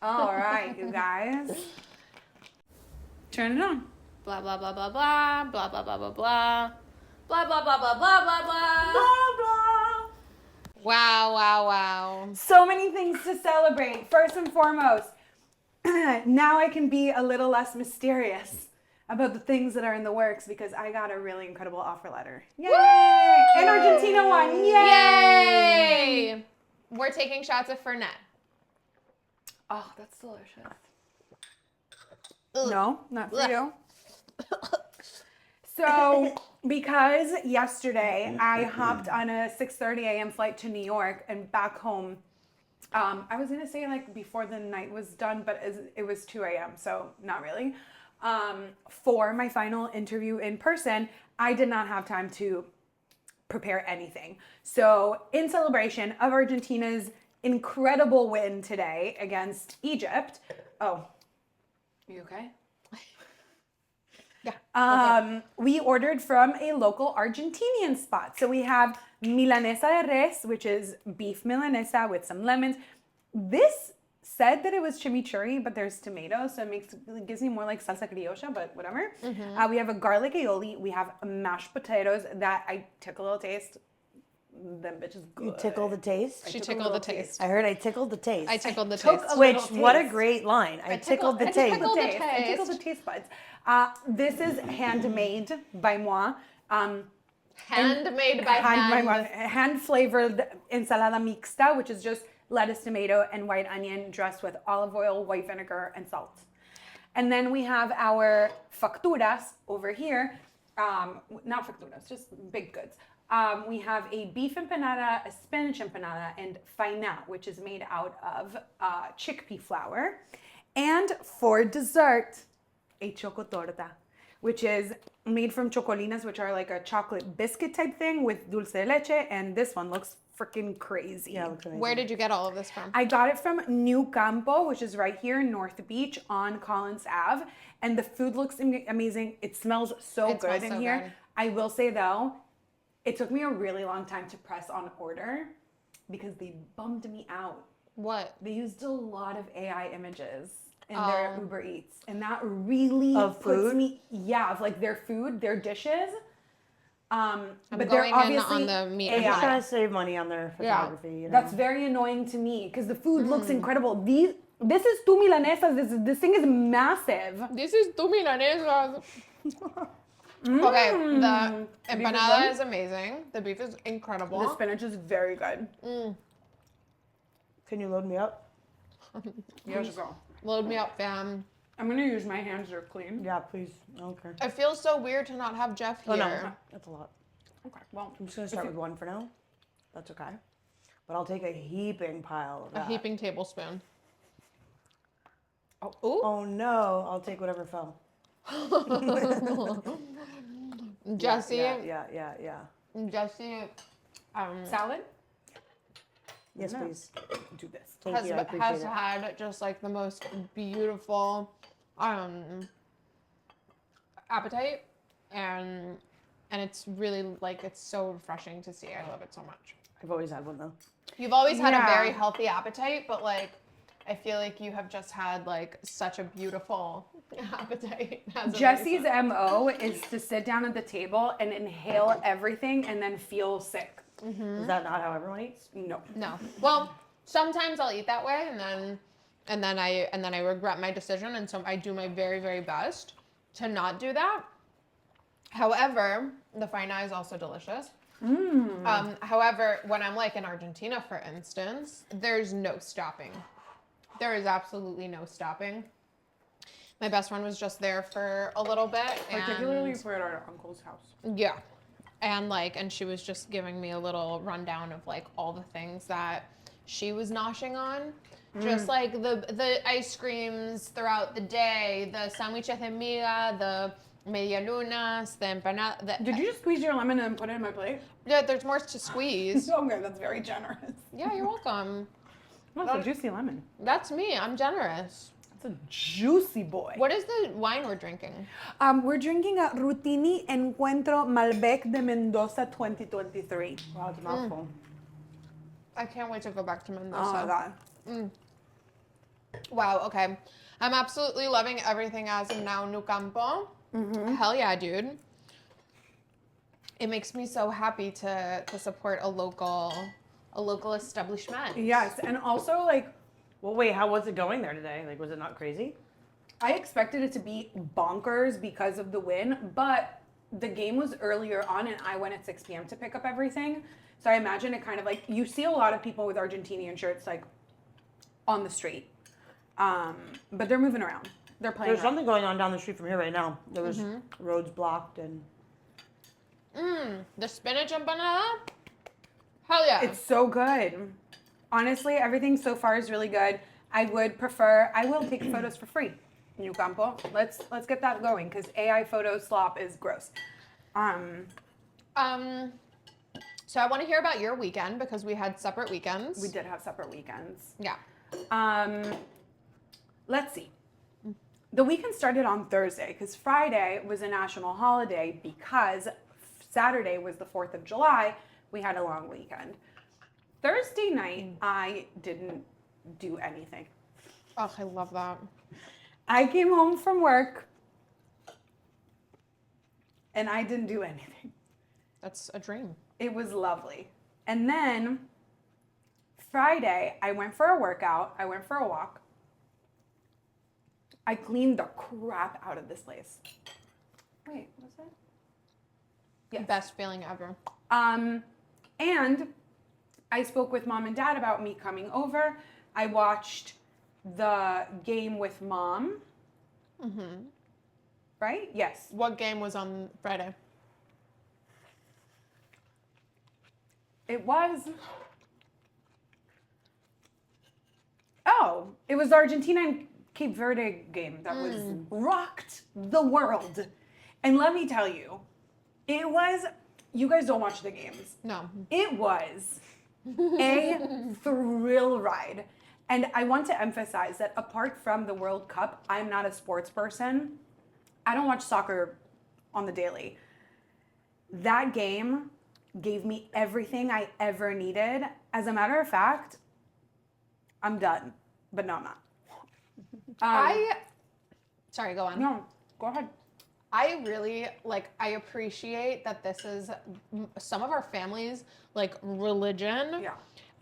All right, you guys. Turn it on. Blah, blah, blah, blah, blah, blah, blah, blah, blah, blah. Blah, blah, blah, blah, blah, blah, blah. Blah, blah. Wow, wow, wow. So many things to celebrate. First and foremost, now I can be a little less mysterious about the things that are in the works because I got a really incredible offer letter. Yay! Woo! And Argentina won. Yay! Yay! We're taking shots of Fernet. Oh, that's delicious. No, not for you. So, because yesterday I hopped on a 6:30 a.m. flight to New York and back home, I was gonna say like before the night was done, but it was 2 a.m., so not really. For my final interview in person, I did not have time to prepare anything. So, in celebration of Argentina's incredible win today against Egypt. Oh, are you okay? Yeah. We ordered from a local Argentinian spot. So we have Milanesa de res, which is beef Milanesa with some lemons. This said that it was chimichurri, but there's tomato, so it gives me more like salsa criolla, but whatever. Mm-hmm. We have a garlic aioli. We have mashed potatoes that I took a little taste. Them bitches good. You tickle the taste? She tickled the taste. I heard I tickled the taste. I tickled the taste. Which, what a great line. I tickled the taste. I tickled the taste buds. This is handmade by moi. Handmade by hand. Hand-flavored Ensalada Mixta, which is just lettuce, tomato, and white onion dressed with olive oil, white vinegar, and salt. And then we have our facturas over here. Not facturas, just baked goods. We have a beef empanada, a spinach empanada, and Faina, which is made out of chickpea flour. And for dessert, a Chocotorta, which is made from chocolinas, which are like a chocolate biscuit type thing with dulce de leche. And this one looks freaking crazy. Yeah, it looks amazing. Where did you get all of this from? I got it from New Campo, which is right here in North Beach on Collins Ave. And the food looks amazing. It smells so good in here. Good. I will say though, it took me a really long time to press on order because they bummed me out. What? They used a lot of AI images in their Uber Eats. And that really of puts food? me, of like their food, their dishes. I'm but going they're in obviously on the meat. AI. They're trying to save money on their photography. You know? That's very annoying to me because the food looks incredible. This is two milanesas. This thing is massive. This is two milanesas. Okay, the empanada is amazing. The beef is incredible. The spinach is very good. Can you load me up? Yes, go. Load me up, fam. I'm gonna use my hands. They're clean. Yeah, please. Okay. It feels so weird to not have Jeff here. Oh, no. That's a lot. Okay. Well, I'm just going to start with one for now. That's okay. But I'll take a heaping pile of that. A heaping tablespoon. Oh, ooh. Oh, no. I'll take whatever fell. Jesse. Yeah. Jesse. Salad? Yes, please. Do this. Thank you. I appreciate has it. had just like the most beautiful appetite, and it's really like it's so refreshing to see. I love it so much. I've always had one though. You've always had a Yeah. very healthy appetite, but like I feel like you have just had like such a beautiful appetite. as of Jesse's recent. MO is to sit down at the table and inhale everything and then feel sick. Is that not how everyone eats? No. No. Well, sometimes I'll eat that way, and then I regret my decision, and so I do my very, very best to not do that. However, the Faina is also delicious. However, when I'm like in Argentina, for instance, there's no stopping. There is absolutely no stopping. My best friend was just there for a little bit. Particularly if we're at our uncle's house. Yeah. And she was just giving me a little rundown of like all the things that she was noshing on. Just like the ice creams throughout the day, the sándwiches de miga, the medialunas, the empanada. Did you just squeeze your lemon and put it in my plate? Yeah, there's more to squeeze. Okay, that's very generous. Yeah, you're welcome. That's a juicy lemon. That's me. I'm generous. That's a juicy boy. What is the wine we're drinking? We're drinking a Rutini Encuentro Malbec de Mendoza 2023. Wow, it's a mouthful. I can't wait to go back to Mendoza. Oh my god. Wow, okay. I'm absolutely loving everything as of now, New Campo. Hell yeah, dude. It makes me so happy to support a local establishment. Yes, and also like Well, wait, how was it going there today? Like, was it not crazy? I expected it to be bonkers because of the win, but the game was earlier on and I went at 6 p.m. to pick up everything. So I imagine it kind of like, you see a lot of people with Argentinian shirts like on the street. But they're moving around. They're playing There's around. something going on down the street from here right now. There was roads blocked and... The spinach empanada? Hell yeah. It's so good. Honestly, everything so far is really good. I will take photos for free. New Campo. Let's get that going because AI photo slop is gross. So I want to hear about your weekend because we had separate weekends. We did have separate weekends. Yeah. Let's see. The weekend started on Thursday because Friday was a national holiday because Saturday was the 4th of July. We had a long weekend. Thursday night, I didn't do anything. Oh, I love that. I came home from work and I didn't do anything. That's a dream. It was lovely. And then Friday, I went for a workout. I went for a walk. I cleaned the crap out of this place. Wait, what's that? Yes. Best feeling ever. And I spoke with mom and dad about me coming over. I watched the game with mom. Right? Yes. What game was on Friday? It was the Argentina and Cape Verde game that was rocked the world. And let me tell you, you guys don't watch the games. No. It was a thrill ride. And I want to emphasize that apart from the World Cup, I'm not a sports person. I don't watch soccer on the daily. That game gave me everything I ever needed. As a matter of fact, I'm done. But no, I'm not. Sorry, go on. No, go ahead. I really I appreciate that this is some of our families religion. Yeah.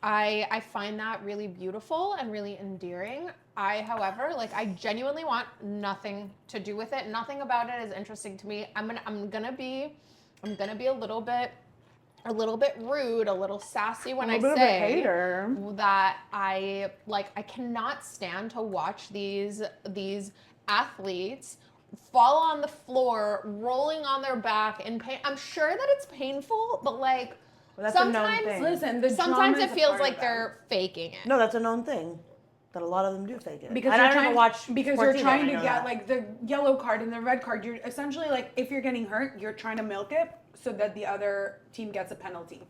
I find that really beautiful and really endearing. However, I genuinely want nothing to do with it. Nothing about it is interesting to me. I'm gonna be a little bit rude, a little sassy when I say that I cannot stand to watch these athletes fall on the floor, rolling on their back in pain. I'm sure that it's painful, but that's a known thing. Listen, sometimes it feels like they're faking it. No, that's a known thing. That a lot of them do fake it. Because and you're I don't trying, even watch because sports you're trying either, to get the yellow card and the red card. You're essentially if you're getting hurt, you're trying to milk it so that the other team gets a penalty.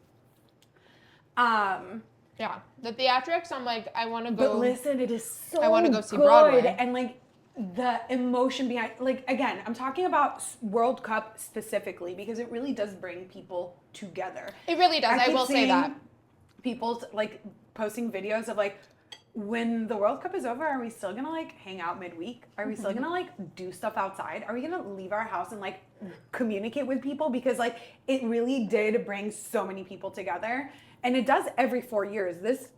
Yeah, the theatrics. I'm I want to go. But listen, it is so I want to go see good. Broadway. And the emotion behind, again, I'm talking about World Cup specifically because it really does bring people together. It really does. I keep will say seeing that. People posting videos of when the World Cup is over, are we still gonna hang out midweek? Are we still gonna do stuff outside? Are we gonna leave our house and communicate with people? Because it really did bring so many people together. And it does every 4 years. This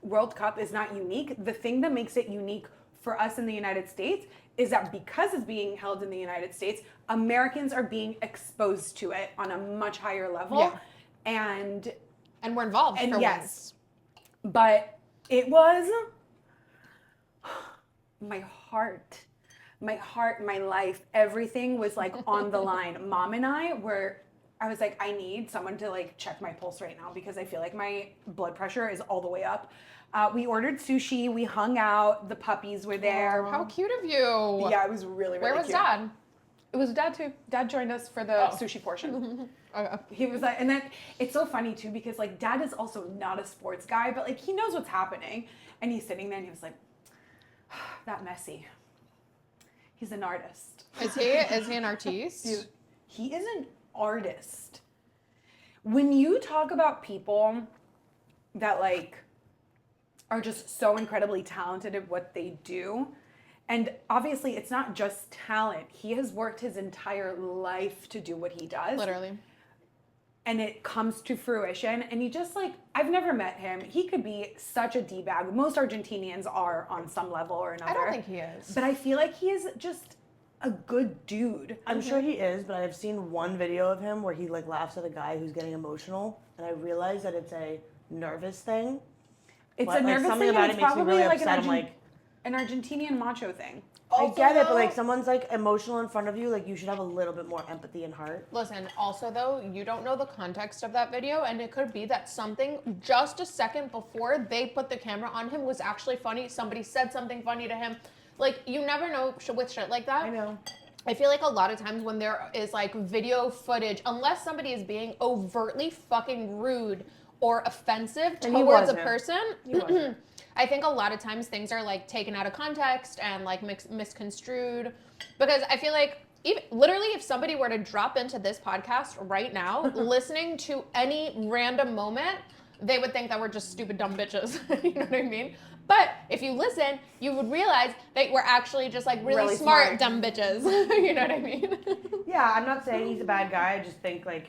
World Cup is not unique. The thing that makes it unique for us in the United States is that because it's being held in the United States, Americans are being exposed to it on a much higher level. Yeah. And we're involved for yes, once. but it was my heart, my life, everything was on the line. Mom and I was I need someone to check my pulse right now because I feel my blood pressure is all the way up. We ordered sushi, we hung out, the puppies were there. How cute of you. Yeah, it was really, really Where was cute. Dad? It was Dad too. Dad joined us for the sushi portion. He was and then it's so funny too because Dad is also not a sports guy, but he knows what's happening. And he's sitting there and he was that Messi. He's an artist. Is he an artiste? He is an artist. When you talk about people that are just so incredibly talented at what they do. And obviously, it's not just talent. He has worked his entire life to do what he does. Literally. And it comes to fruition. And he just like, I've never met him. He could be such a D-bag. Most Argentinians are on some level or another. I don't think he is. But I feel like he is just a good dude. I'm sure he is, but I've seen one video of him where he like laughs at a guy who's getting emotional, and I realize that it's a nervous thing. It's But, a like, nervous something thing. about And it it's makes me probably really like upset. I'm like, an Argentinian macho thing. I get it, but like Also, someone's like emotional in front of you, like you should have a little bit more empathy and heart. listen, also though, you don't know the context of that video, and it could be that something just a second before they put the camera on him was actually funny. Somebody said something funny to him. Like, you never know with shit like that. I know. I feel like a lot of times when there is like video footage, unless somebody is being overtly fucking rude or offensive And he towards a wasn't. person, He wasn't. I think a lot of times things are like taken out of context and like misconstrued, because I feel like literally if somebody were to drop into this podcast right now, listening to any random moment, they would think that we're just stupid dumb bitches. You know what I mean? But if you listen, you would realize that we're actually just like really smart dumb bitches. You know what I mean? Yeah, I'm not saying he's a bad guy. I just think like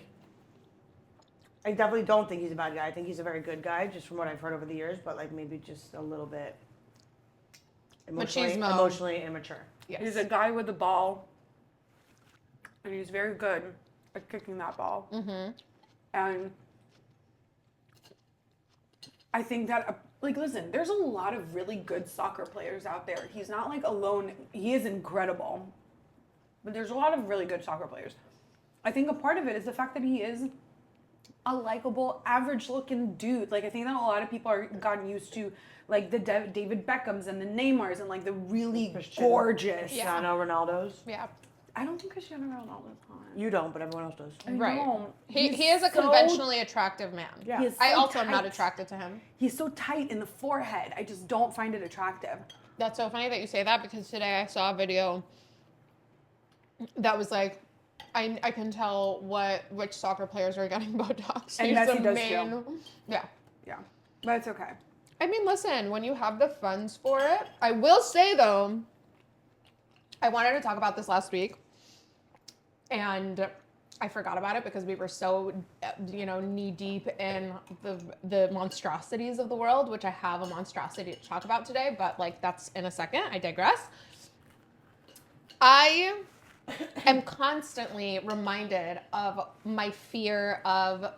I definitely don't think he's a bad guy. I think he's a very good guy, just from what I've heard over the years. But like maybe just a little bit Machismo. emotionally immature. Yes. He's a guy with a ball, and he's very good at kicking that ball. Mm-hmm. And I think that, like, listen, there's a lot of really good soccer players out there. He's not like alone. He is incredible, but there's a lot of really good soccer players. I think a part of it is the fact that he is a likable, average-looking dude. Like, I think that a lot of people are gotten used to, like, the David Beckhams and the Neymars and, like, the really gorgeous. Yeah. Cristiano Ronaldo's. Yeah. I don't think Cristiano Ronaldo's hot. You don't, but everyone else does. I Right. know. He He's is a so- conventionally attractive man. Yeah. He is I so also am not tight. attracted to him. He's so tight in the forehead. I just don't find it attractive. That's so funny that you say that, because today I saw a video that was like, I can tell which soccer players are getting Botox. And He's Messi the does main, too. yeah. Yeah, but it's okay. I mean, listen, when you have the funds for it, I will say though, I wanted to talk about this last week, and I forgot about it because we were so, knee deep in the monstrosities of the world, which I have a monstrosity to talk about today, but like that's in a second. I digress. I am constantly reminded of my fear of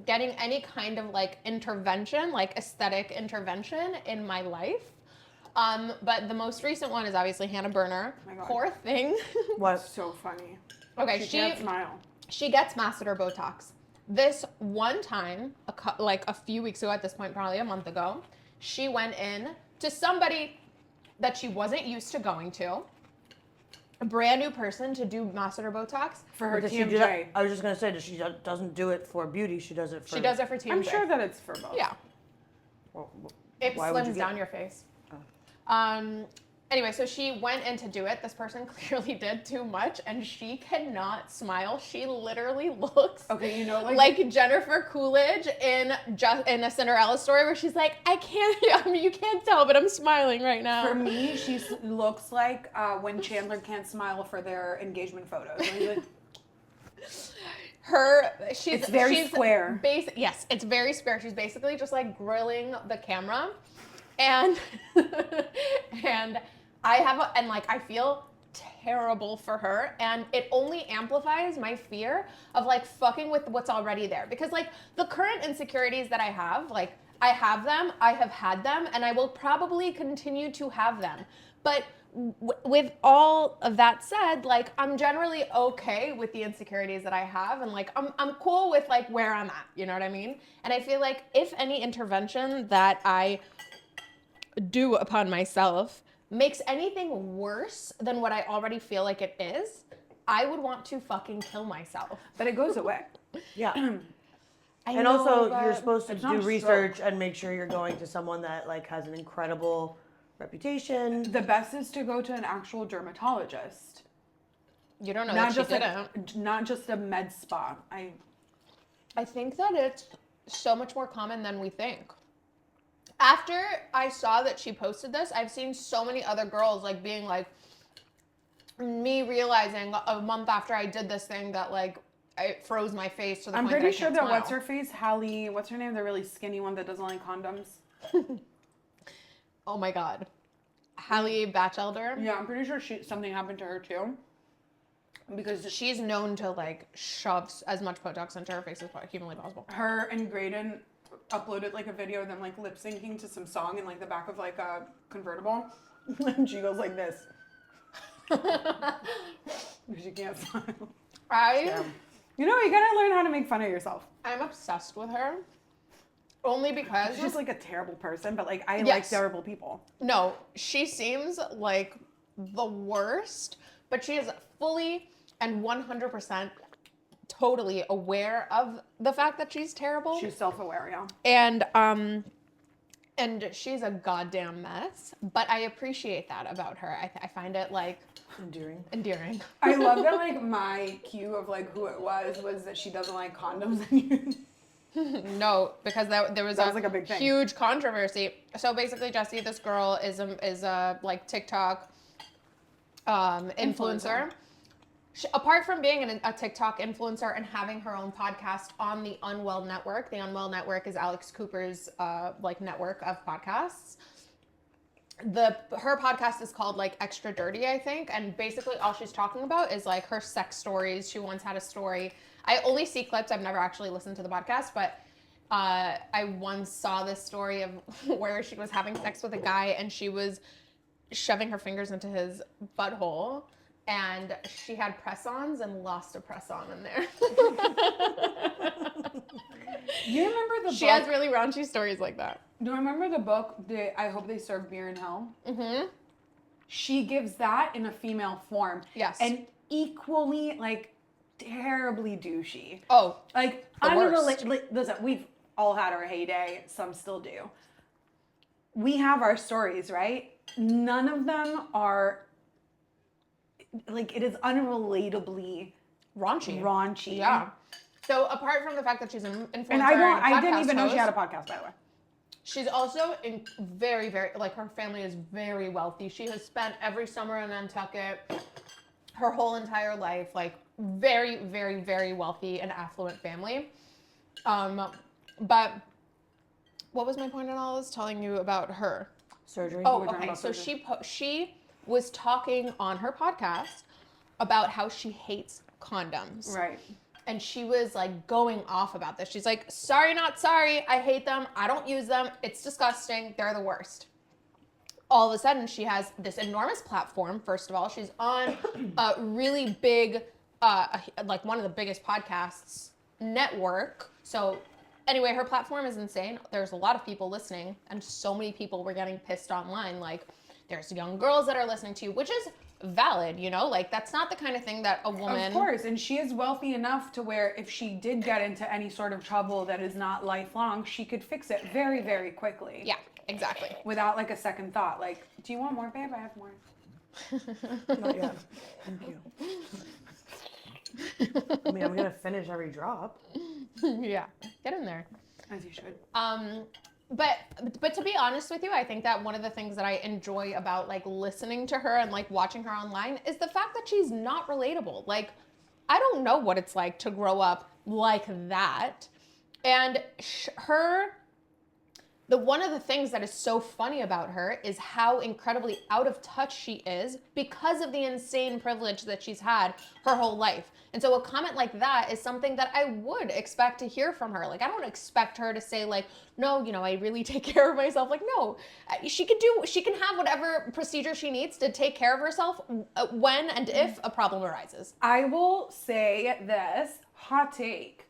getting any kind of like intervention, like aesthetic intervention in my life. But the most recent one is obviously Hannah Berner. Oh my God. Poor thing. What? So funny. Okay, She can't smile. she gets masseter Botox. This one time, like a few weeks ago at this point, probably a month ago, she went in to somebody that she wasn't used to going to, a brand new person, to do masseter Botox. For her Does she do that? TMJ. I was just gonna say, doesn't do it for beauty. She does it for. She does it for TMJ. I'm sure that it's for both. Yeah. Well, It why would you slims get- down your face. Oh. Anyway, so she went in to do it. This person clearly did too much, and she cannot smile. She literally looks Okay, like Jennifer Coolidge in a Cinderella story, where she's like, I can't. I mean, you can't tell, but I'm smiling right now. for me, she looks like when Chandler can't smile for their engagement photos. And he's like, She's very square. Yes, it's very square. She's basically just like grilling the camera, and and I feel terrible for her, and it only amplifies my fear of like fucking with what's already there, because like the current insecurities that I have, like I have them, I have had them, and I will probably continue to have them, but with all of that said, like I'm generally okay with the insecurities that I have, and like I'm cool with like where I'm at, you know what I mean? And I feel like if any intervention that I do upon myself makes anything worse than what I already feel like it is, I would want to fucking kill myself. but it goes away. Yeah. I And know, also, but you're supposed to it's not do a research and make sure you're going to someone that like has an incredible reputation. The best is to go to an actual dermatologist, you don't know not that just she didn't. not just a med spa. I think that it's so much more common than we think. After I saw that she posted this, I've seen so many other girls like being like, me realizing a month after I did this thing that like it froze my face to the I'm point that I pretty sure can't that smile. what's her face, Hallie, what's her name? The really skinny one that doesn't like condoms. Oh my god. Hallie Batchelder. Yeah, I'm pretty sure something happened to her too. Because She's known to like shove as much Botox into her face as humanly possible. her and Graydon uploaded like a video of them like lip syncing to some song in like the back of like a convertible. And she goes like this. She can't smile. Yeah. You know, you gotta learn how to make fun of yourself. I'm obsessed with her. Only because She's like a terrible person, but like I Yes. like terrible people. no, she seems like the worst, but she is fully and 100% totally aware of the fact that she's terrible. She's self-aware, yeah. And she's a goddamn mess, but I appreciate that about her. I find it like endearing. I love that like my cue of like who it was that she doesn't like condoms. No, because there was like a big thing. huge controversy. So basically, Jessie, this girl is a like TikTok influencer. Apart from being a TikTok influencer and having her own podcast on the Unwell Network, the Unwell Network is Alex Cooper's like network of podcasts. Her podcast is called like Extra Dirty, I think, and basically all she's talking about is like her sex stories. She once had a story. I only see clips. I've never actually listened to the podcast, but I once saw this story of where she was having sex with a guy and she was shoving her fingers into his butthole. And she had press-ons and lost a press-on in there. You remember the book? She has really raunchy stories like that. Do you remember the book, I Hope They Serve Beer in Hell? Mm-hmm. She gives that in a female form. Yes. And equally, like, terribly douchey. Oh, Like, the worst. Listen, we've all had our heyday. Some still do. We have our stories, right? None of them are... Like, it is unrelatably raunchy. Yeah. So apart from the fact that she's an influencer And I didn't even know she had a podcast, by the way. She's also very, very, like her family is very wealthy. She has spent every summer in Nantucket, her whole entire life, like very, very, very wealthy and affluent family. But what was my point in all this? Telling you about her. Surgery. Oh, okay. So she was talking on her podcast about how she hates condoms. Right. And she was like going off about this. She's like, sorry, not sorry. I hate them. I don't use them. It's disgusting. They're the worst. All of a sudden, she has this enormous platform. First of all, she's on a really big, like one of the biggest podcasts network. So anyway, her platform is insane. There's a lot of people listening and so many people were getting pissed online. Like, there's young girls that are listening to you, which is valid, you know? Like, that's not the kind of thing that a woman... Of course, and she is wealthy enough to where if she did get into any sort of trouble that is not lifelong, she could fix it very, very quickly. Yeah, exactly. Without, like, a second thought. Like, do you want more, babe? I have more. Not yet. Thank you. I mean, I'm going to finish every drop. Yeah, get in there. As you should. But to be honest with you, I think that one of the things that I enjoy about like listening to her and like watching her online is the fact that she's not relatable. Like, I don't know what it's like to grow up like that. And one of the things that is so funny about her is how incredibly out of touch she is because of the insane privilege that she's had her whole life. And so a comment like that is something that I would expect to hear from her. Like, I don't expect her to say like, no, you know, I really take care of myself. Like, no, she can have whatever procedure she needs to take care of herself when and if a problem arises. I will say this, hot take.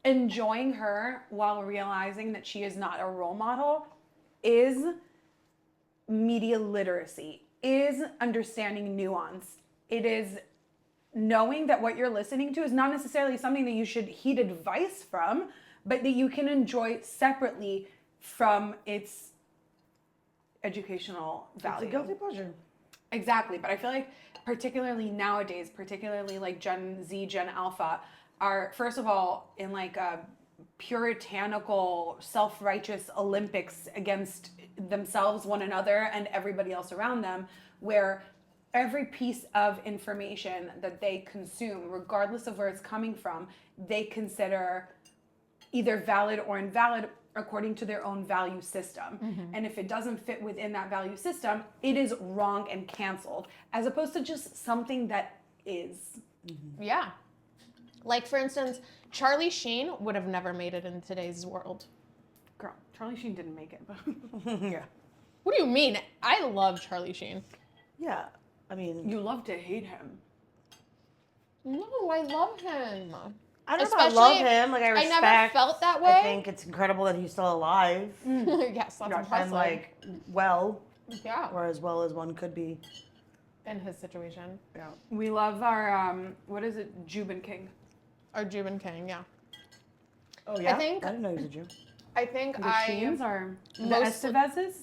Enjoying her while realizing that she is not a role model is media literacy, is understanding nuance. It is knowing that what you're listening to is not necessarily something that you should heed advice from, but that you can enjoy separately from its educational value. It's a guilty pleasure. Exactly, but I feel like particularly nowadays, particularly like Gen Z, Gen Alpha, are first of all in like a puritanical, self-righteous Olympics against themselves, one another, and everybody else around them, where every piece of information that they consume, regardless of where it's coming from, they consider either valid or invalid according to their own value system. And if it doesn't fit within that value system, it is wrong and canceled, as opposed to just something that is. Yeah. Like, for instance, Charlie Sheen would have never made it in today's world. Girl, Charlie Sheen didn't make it, but Yeah. What do you mean? I love Charlie Sheen. Yeah. I mean, you love to hate him. No, I love him. I don't know if I love him. Like, I I respect. never felt that way. I think it's incredible that he's still alive. Yes, that's And impressive. like, well, Yeah, or as well as one could be. in his situation. Yeah. We love our, what is it, Jubin King. Or Jubin King, yeah. Oh yeah. I think- I didn't know he was a Jew. I think The Sheens are the mostly- Estevezes.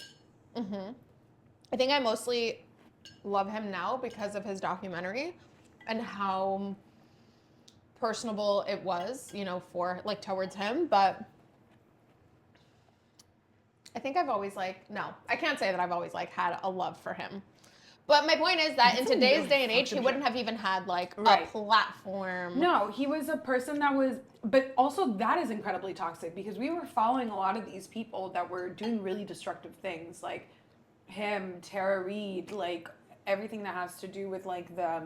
I think I mostly love him now because of his documentary and how personable it was, you know, for like towards him. But I think I've always no, I can't say that I've always had a love for him. But my point is that in That's a today's really day and age, fucked he up wouldn't have even had like Right. a platform. No, he was a person that was, but also that is incredibly toxic because we were following a lot of these people that were doing really destructive things, like him, Tara Reid, like everything that has to do with like the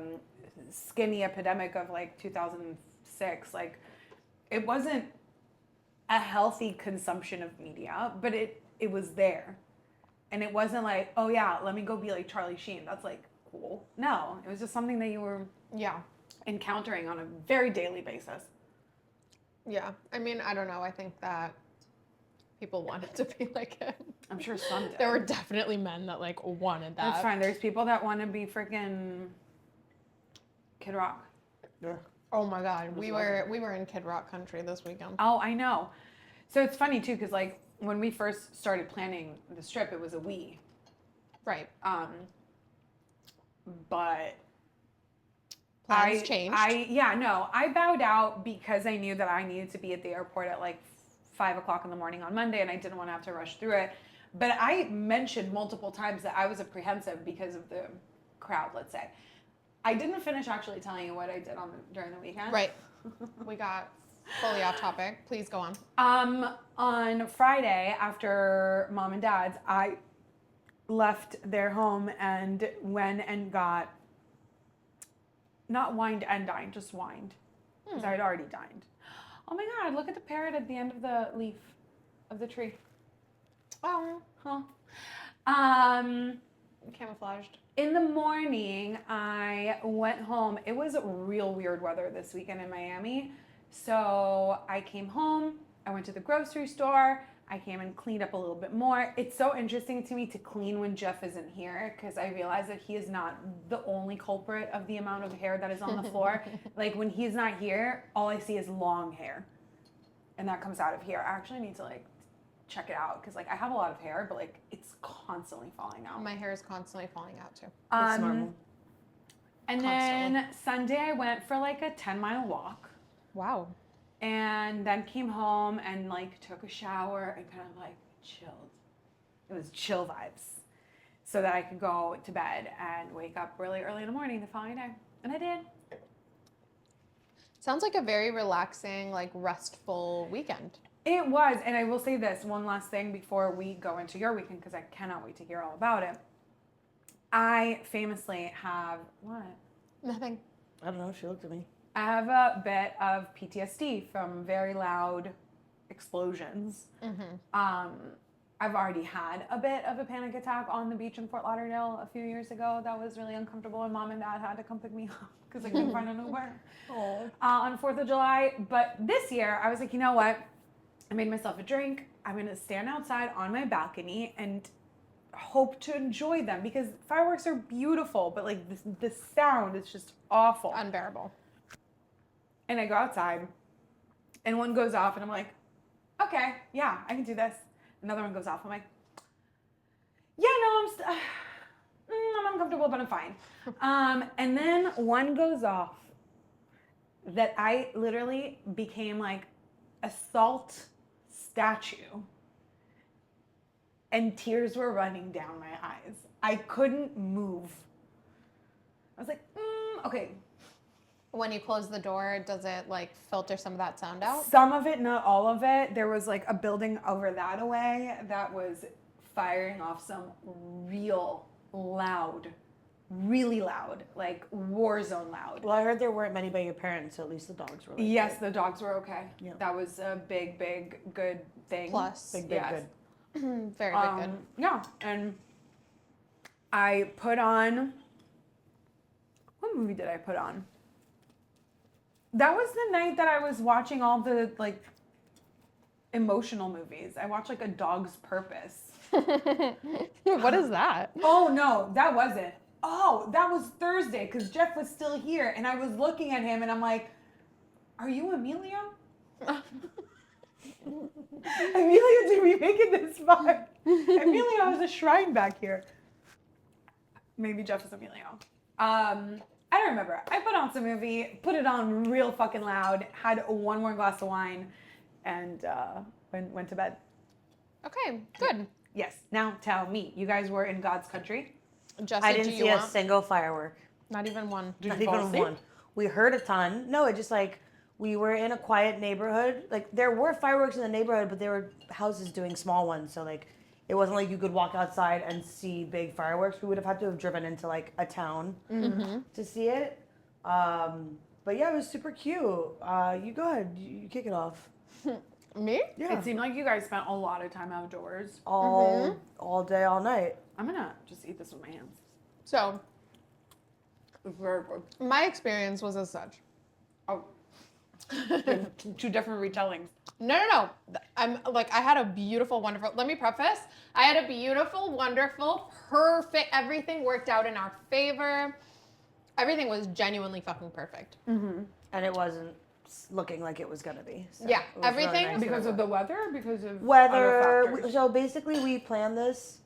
skinny epidemic of like 2006. Like, it wasn't a healthy consumption of media, but it was there. And it wasn't like, oh yeah, let me go be like Charlie Sheen. That's like cool. No, it was just something that you were Yeah. encountering on a very daily basis. Yeah. I mean, I don't know. I think that people wanted to be like him. I'm sure some did. There were definitely men that like wanted that. That's fine. There's people that want to be freaking Kid Rock. Yeah. Oh my God. We were in Kid Rock country this weekend. Oh, I know. So it's funny too, because like when we first started planning the strip, it was a we. Right. But Plans changed. I bowed out because I knew that I needed to be at the airport at like 5 o'clock in the morning on Monday, and I didn't want to have to rush through it. But I mentioned multiple times that I was apprehensive because of the crowd, let's say. I didn't finish actually telling you what I did during the weekend. Right. We got fully off topic. Please go on. On Friday, after mom and dad's, I left their home and went and got, not wined and dined, just wined. Because I had already dined. Oh my God, look at the parrot at the end of the leaf of the tree. Oh, Huh. camouflaged. In the morning, I went home. It was real weird weather this weekend in Miami. So I came home, I went to the grocery store, I came and cleaned up a little bit more. It's so interesting to me to clean when Jeff isn't here because I realize that he is not the only culprit of the amount of hair that is on the floor. Like when he's not here, all I see is long hair. And that comes out of here. I actually need to like check it out because like I have a lot of hair, but like it's constantly falling out. My hair is constantly falling out too. That's normal. And then Sunday I went for like a 10-mile walk. Wow. And then came home and like took a shower and kind of like chilled. It was chill vibes. So that I could go to bed and wake up really early in the morning the following day. And I did. Sounds like a very relaxing, like restful weekend. It was. And I will say this one last thing before we go into your weekend because I cannot wait to hear all about it. I famously have, what? Nothing. I don't know. She looked at me. I have a bit of PTSD from very loud explosions. I've already had a bit of a panic attack on the beach in Fort Lauderdale a few years ago. That was really uncomfortable, and mom and dad had to come pick me up because I couldn't find an Uber on 4th of July. But this year, I was like, you know what? I made myself a drink. I'm going to stand outside on my balcony and hope to enjoy them because fireworks are beautiful, but like the sound is just awful. Unbearable. And I go outside, and one goes off, and I'm like, okay, yeah, I can do this. Another one goes off. I'm like, yeah, no, I'm uncomfortable, but I'm fine. And then one goes off that I literally became like a salt statue, and tears were running down my eyes. I couldn't move. I was like, okay. When you close the door, does it like filter some of that sound out? Some of it, not all of it. There was like a building over that away that was firing off some real loud, really loud, like war zone loud. Well, I heard there weren't many by your parents, so at least the dogs were. Like, Yes, good. the dogs were okay. Yeah. That was a big, big, good thing. Plus. Big, Yes. good. Very, very good. Yeah, and I put on. What movie did I put on? That was the night that I was watching all the like emotional movies. I watched like A Dog's Purpose. What is that? Oh no, that wasn't. Oh, that was Thursday because Jeff was still here, and I was looking at him, and I'm like, "Are you Emilio?" Emilio, did we make it this far? Emilio has a shrine back here. Maybe Jeff is Emilio. I don't remember. I put on some movie, put it on real fucking loud, had one more glass of wine, and went to bed. Okay, good. Yes. Now tell me, you guys were in God's country. Jesse, I do didn't you see a want? single firework. Not even one. Did Not you fall even asleep? one. We heard a ton. No, it just like we were in a quiet neighborhood. Like there were fireworks in the neighborhood, but there were houses doing small ones. So like it wasn't like you could walk outside and see big fireworks. We would have had to have driven into like a town to see it. But yeah, it was super cute. You go ahead. You kick it off. Me? Yeah. It seemed like you guys spent a lot of time outdoors. All day, all night. I'm gonna just eat this with my hands. So, It's very good. my experience was as such. Oh, two different retellings. No. I'm like, I had a beautiful, wonderful, let me preface. I had a beautiful, wonderful, perfect, everything worked out in our favor. Everything was genuinely fucking perfect. And it wasn't looking like it was gonna be. So Yeah, it was really everything- nice Because weather. of the weather? Because of weather. other factors? So basically, we planned this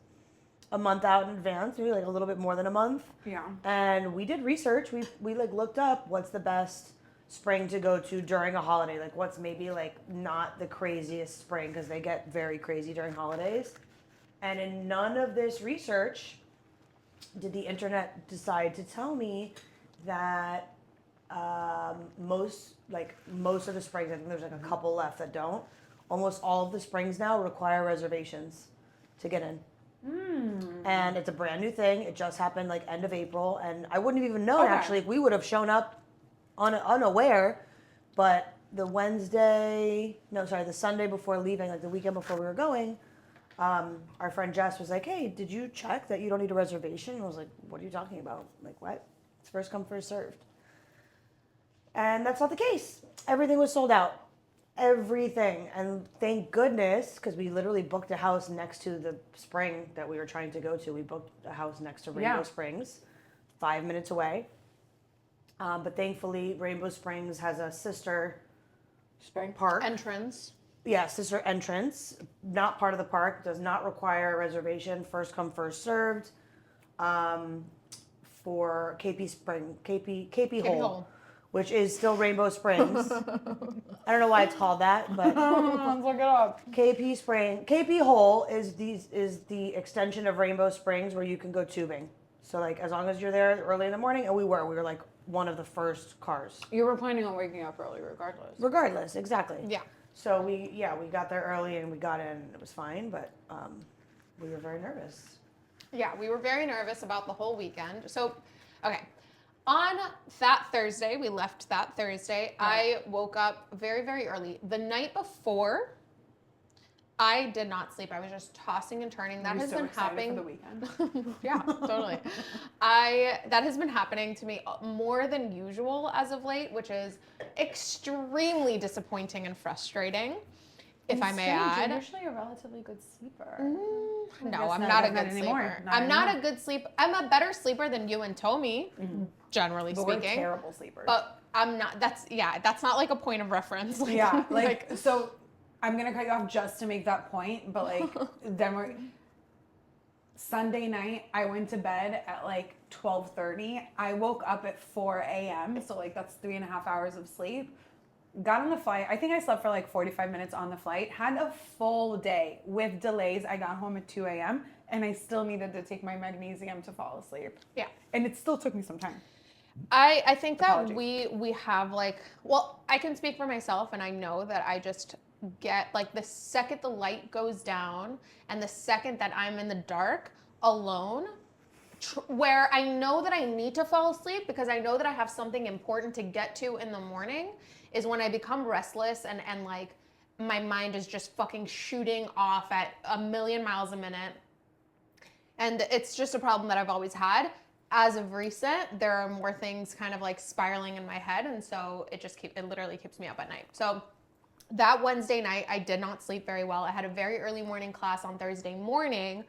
a month out in advance, maybe like a little bit more than a month. Yeah. And we did research. We like looked up what's the best spring to go to during a holiday. Like what's maybe like not the craziest spring because they get very crazy during holidays. And in none of this research did the internet decide to tell me that most of the springs, I think there's like a couple left that don't. Almost all of the springs now require reservations to get in. And it's a brand new thing. It just happened like end of April, and I wouldn't have even known Okay. actually. We would have shown up unaware, but the Sunday before leaving, like the weekend before we were going, our friend Jess was like, "Hey, did you check that you don't need a reservation?" And I was like, "What are you talking about? Like what? It's first come, first served." And that's not the case. Everything was sold out. Everything. And thank goodness, because we literally booked a house next to the spring that we were trying to go to. We booked a house next to Rainbow Yeah. Springs, 5 minutes away. But thankfully, Rainbow Springs has a sister Spring. park. Entrance. Yeah, sister entrance. Not part of the park. Does not require a reservation. First come, first served. For KP Hole, which is still Rainbow Springs. I don't know why it's called that, but Let's look it up. KP Hole is the extension of Rainbow Springs where you can go tubing. So like as long as you're there early in the morning, and we were like one of the first cars. You were planning on waking up early regardless. Regardless, exactly. Yeah. So we got there early and we got in. It was fine, but we were very nervous. Yeah, we were very nervous about the whole weekend. So, okay. On that Thursday, we left that Thursday. I woke up very, very early. The night before, I did not sleep. I was just tossing and turning. That Are you has so been excited happening. for the weekend. Yeah, totally. That has been happening to me more than usual as of late, which is extremely disappointing and frustrating, if I may add. You're usually a relatively good sleeper. No, guess I'm not not a good good anymore. sleeper. Not I'm not anymore. a good sleep. I'm a better sleeper than you and Tommy, generally But we're speaking. terrible sleepers. But I'm not. That's not like a point of reference. Like, Yeah, like so I'm gonna cut you off just to make that point, but like then we're Sunday night I went to bed at like 12:30. I woke up at 4 a.m. So like that's 3.5 hours of sleep. got on the flight. I think I slept for like 45 minutes on the flight. Had a full day with delays. I got home at 2 a.m. and I still needed to take my magnesium to fall asleep. Yeah. And it still took me some time. I think that Apologies. we have like, well, I can speak for myself, and I know that I just get like the second the light goes down and the second that I'm in the dark alone, where I know that I need to fall asleep because I know that I have something important to get to in the morning, is when I become restless and like my mind is just fucking shooting off at a million miles a minute. And it's just a problem that I've always had. As of recent, there are more things kind of like spiraling in my head, and so it literally keeps me up at night. So that Wednesday night, I did not sleep very well. I had a very early morning class on Thursday morning,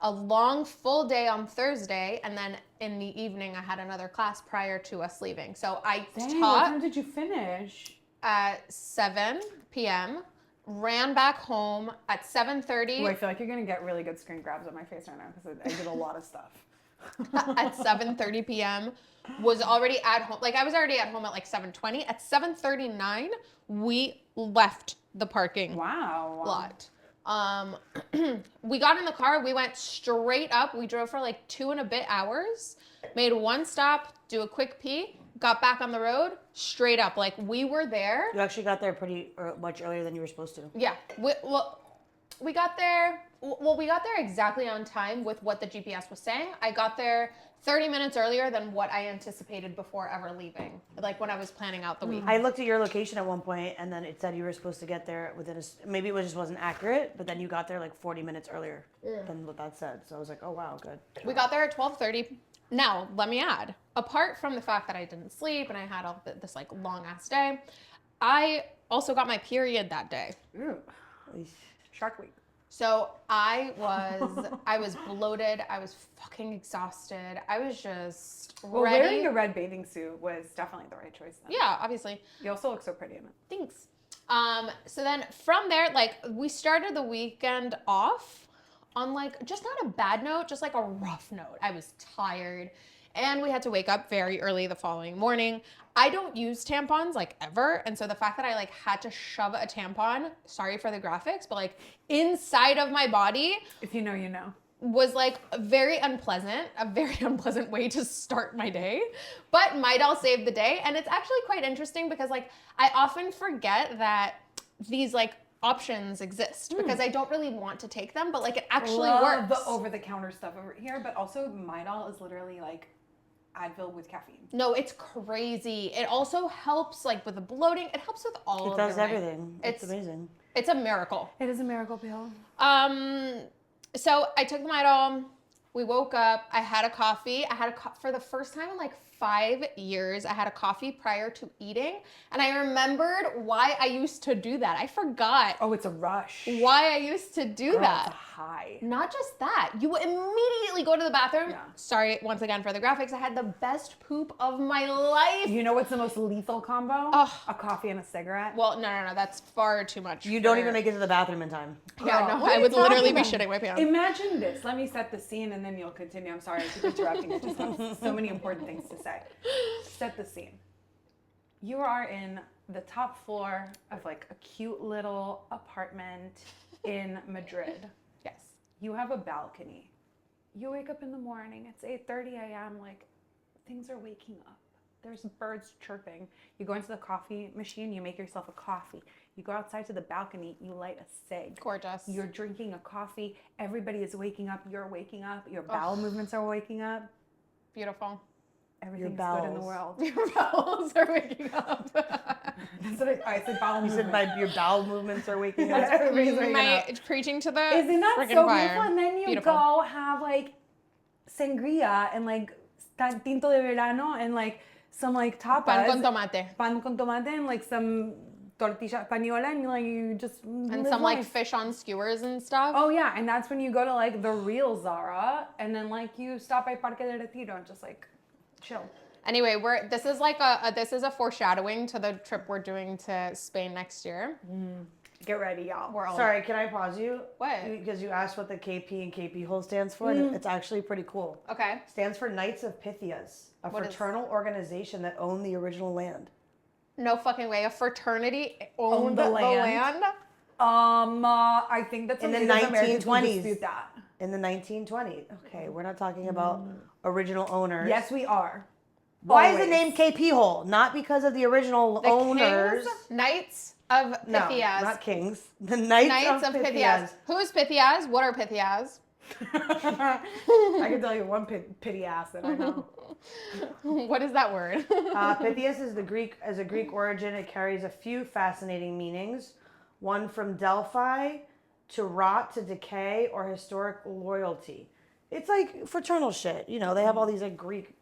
a long full day on Thursday, and then in the evening, I had another class prior to us leaving. So I Dang, what taught time did you finish? at 7 p.m., ran back home at 7:30. Ooh, I feel like you're going to get really good screen grabs on my face right now because I did a lot of stuff. At 7:30 p.m. was already at home. Like I was already at home at like 7:20. At 7:39, we left the parking lot. We got in the car. We went straight up. We drove for like 2 and a bit hours. Made one stop, do a quick pee, got back on the road, straight up. Like we were there. You actually got there pretty much earlier than you were supposed to. Yeah. We got there. Well, we got there exactly on time with what the GPS was saying. I got there 30 minutes earlier than what I anticipated before ever leaving, like when I was planning out the week. I looked at your location at one point, and then it said you were supposed to get there within maybe it just wasn't accurate, but then you got there like 40 minutes earlier than what that said. So I was like, oh wow, good. We got there at 12:30. Now, let me add, apart from the fact that I didn't sleep and I had all this like long ass day, I also got my period that day. Ooh. Shark Week. So I was bloated. I was fucking exhausted. I was just Well, ready. wearing a red bathing suit was definitely the right choice then. Yeah, obviously. You also look so pretty in it. Thanks. So then from there, like we started the weekend off on like just not a bad note, just like a rough note. I was tired and we had to wake up very early the following morning. I don't use tampons like ever. And so the fact that I like had to shove a tampon, sorry for the graphics, but like inside of my body. If you know, you know. Was like a very unpleasant way to start my day, but might all save the day. And it's actually quite interesting because like I often forget that these like options exist because I don't really want to take them, but like it actually works. The over-the-counter stuff over here, but also Midol is literally like Advil with caffeine. No, it's crazy. It also helps like with the bloating. It helps with all of it. It does everything. everything. It's amazing. It's a miracle. It is a miracle pill. So I took the Midol. We woke up. I had a coffee. For the first time in like 5 years, I had a coffee prior to eating. And I remembered why I used to do that. I forgot. Oh, it's a rush. Why I used to do that. It's a high. Not just that. You immediately go to the bathroom. Yeah. Sorry, once again for the graphics. I had the best poop of my life. You know what's the most lethal combo? Oh. A coffee and a cigarette. Well, no. That's far too much. You don't even make it to the bathroom in time. Yeah, Girl, no. what are I you would literally talking be about? shitting my pants. Imagine this. Let me set the scene and then you'll continue. I'm sorry, I keep interrupting. I just have so many important things to say. Set the scene. You are in the top floor of like a cute little apartment in Madrid. Yes. You have a balcony. You wake up in the morning. It's 8:30 a.m. Like things are waking up. There's birds chirping. You go into the coffee machine. You make yourself a coffee. You go outside to the balcony. You light a cig. Gorgeous. You're drinking a coffee. Everybody is waking up. You're waking up. Your bowel movements are waking up. Beautiful. Everything's good in the world. Your bowels are waking up. That's what I said. Bowel You movement. said your bowel movements are waking up. Everybody's waking up. Preaching to the Isn't that friggin' so choir. beautiful? And then you go have like sangria and like tinto de verano and like some like tapas. Pan con tomate. Pan con tomate and like some tortilla española and you just And live some like life. fish on skewers and stuff. Oh yeah, and that's when you go to like the real Zara and then like you stop by Parque de Retiro and just like chill. Anyway, this is like this is a foreshadowing to the trip we're doing to Spain next year. Get ready, y'all. We're all Sorry, can I pause you? What? Because you asked what the KP and KP hole stands for, and it's actually pretty cool. Okay. Stands for Knights of Pythias, a What is- fraternal organization that owned the original land. No fucking way. A fraternity owned the the land? land? I think that's In the Native Americans will 1920s. dispute that. In the 1920s. Okay, we're not talking about original owners. Yes, we are. Why is the Always. name KP Hole? Not because of the original The owners. Kings, Knights of No, Pythias. not kings. The Knights of Pythias. Who's Pythias? What are Pythias? I can tell you one pity ass that I know. What is that word? Pythias is a Greek origin. It carries a few fascinating meanings. One from Delphi, to rot, to decay, or historic loyalty. It's like fraternal shit. You know, they have all these like Greek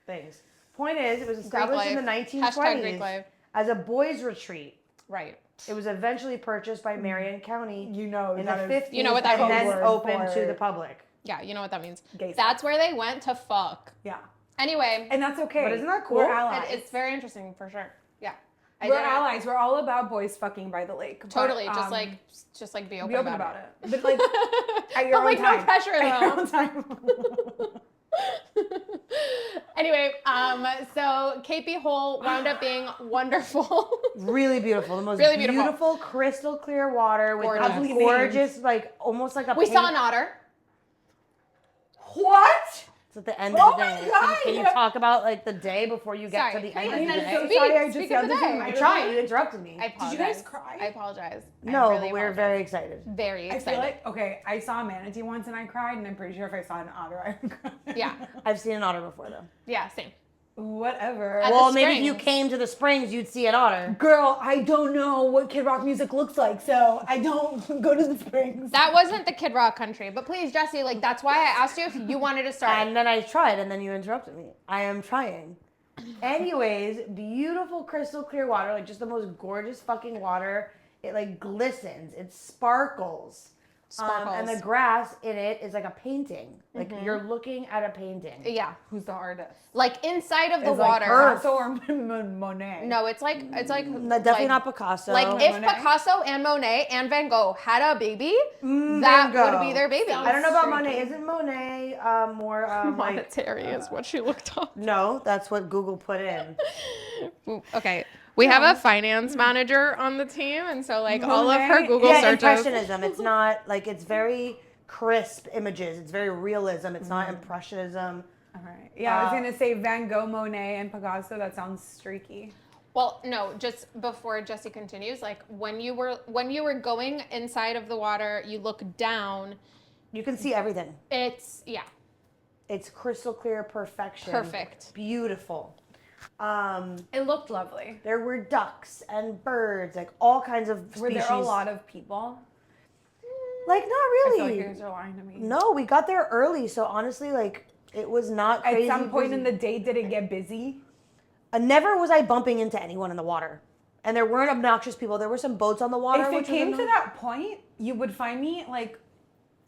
things. Point is, it was established in the Hashtag Greek 1920s life. as a boys' retreat. Right. It was eventually purchased by Marion County You know in the that is 50s You know what that and means. then opened to the public. Yeah, you know what that means. Gay That's where they went to fuck. Yeah. Anyway, And that's okay. But isn't that cool? We're allies. it's very interesting for sure. Yeah. We're allies. We're all about boys fucking by the lake. Totally. But, Just like be open, be open about it. But like at your But own like time. no pressure At your though. own time. Anyway, so KP Hole wound up being wonderful. Really beautiful. The most Really beautiful. beautiful. Crystal clear water with Gorgeous. those gorgeous, like almost like a We paint. saw an otter. What? It's at the end Oh of the my day. God! Can you talk about like the day before you get Sorry, to the end please, of the then day? so speak. sorry, I just Speak said of the this in day. my I tried. You interrupted me. I apologize. Did you guys cry? I apologize. No, I really but we were apologize. very excited. very I excited. feel like, okay, I saw a manatee once and I cried, and I'm pretty sure if I saw an otter, I would cry. Yeah. I've seen an otter before though. Yeah, same. Whatever. At the Well, maybe if you Springs. came to the Springs, you'd see an otter. Girl, I don't know what Kid Rock music looks like, so I don't go to the Springs. That wasn't the Kid Rock country, but please, Jesse, like that's why I asked you if you wanted to start. And then I tried, and then you interrupted me. I am trying. Anyways, beautiful crystal clear water, like just the most gorgeous fucking water. It like glistens, it sparkles. Sparkles. And the grass in it is like a painting. Like you're looking at a painting. Yeah. Who's the artist? Like inside of the It's like water. Picasso or Monet? No, it's like No, definitely like, not Picasso. Like if Monet? Picasso and Monet and Van Gogh had a baby, Van that Gogh. would be their baby. I don't know about Monet. Isn't Monet more like? Monetary is what she looked up. No, that's what Google put in. Okay. We have a finance manager on the team, and so like all of her Monet? Google Yeah, searches. impressionism. It's not like it's very crisp images. It's very realism. It's not impressionism. All right. Yeah, I was gonna say Van Gogh, Monet, and Picasso. That sounds streaky. Well, no, just before Jesse continues, like when you were going inside of the water, you look down. You can see everything. It's It's crystal clear perfection. Perfect. Beautiful. It looked lovely. There were ducks and birds, like all kinds of species. Were there a lot of people? Like not I feel like really. you guys are lying to me. No, we got there early, so honestly, like it was not crazy. At some point busy. in the day, did it get busy? Never was I bumping into anyone in the water, and there weren't obnoxious people. There were some boats on the water. If it which was came to annoying. that point, you would find me like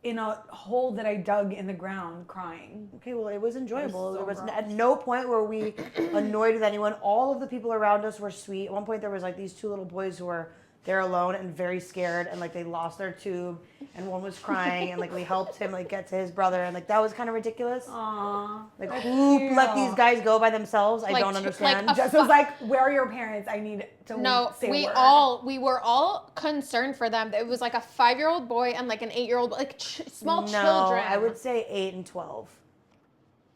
in a hole that I dug in the ground crying. Okay, well, it was enjoyable. so There was gross. at no point were we annoyed with anyone. All of the people around us were sweet. At one point, there was like these two little boys who were there alone and very scared, and like they lost their tube, and one was crying, and like we helped him like get to his brother, and like that was kind of ridiculous. Aww. Like who let these guys go by themselves? I Like, don't like understand. a Jess was like, "Where are your parents? I need to no. say a We word." we were all concerned for them. It was like a 5-year-old boy and like an 8-year-old, like small no, children. I would say 8 and 12.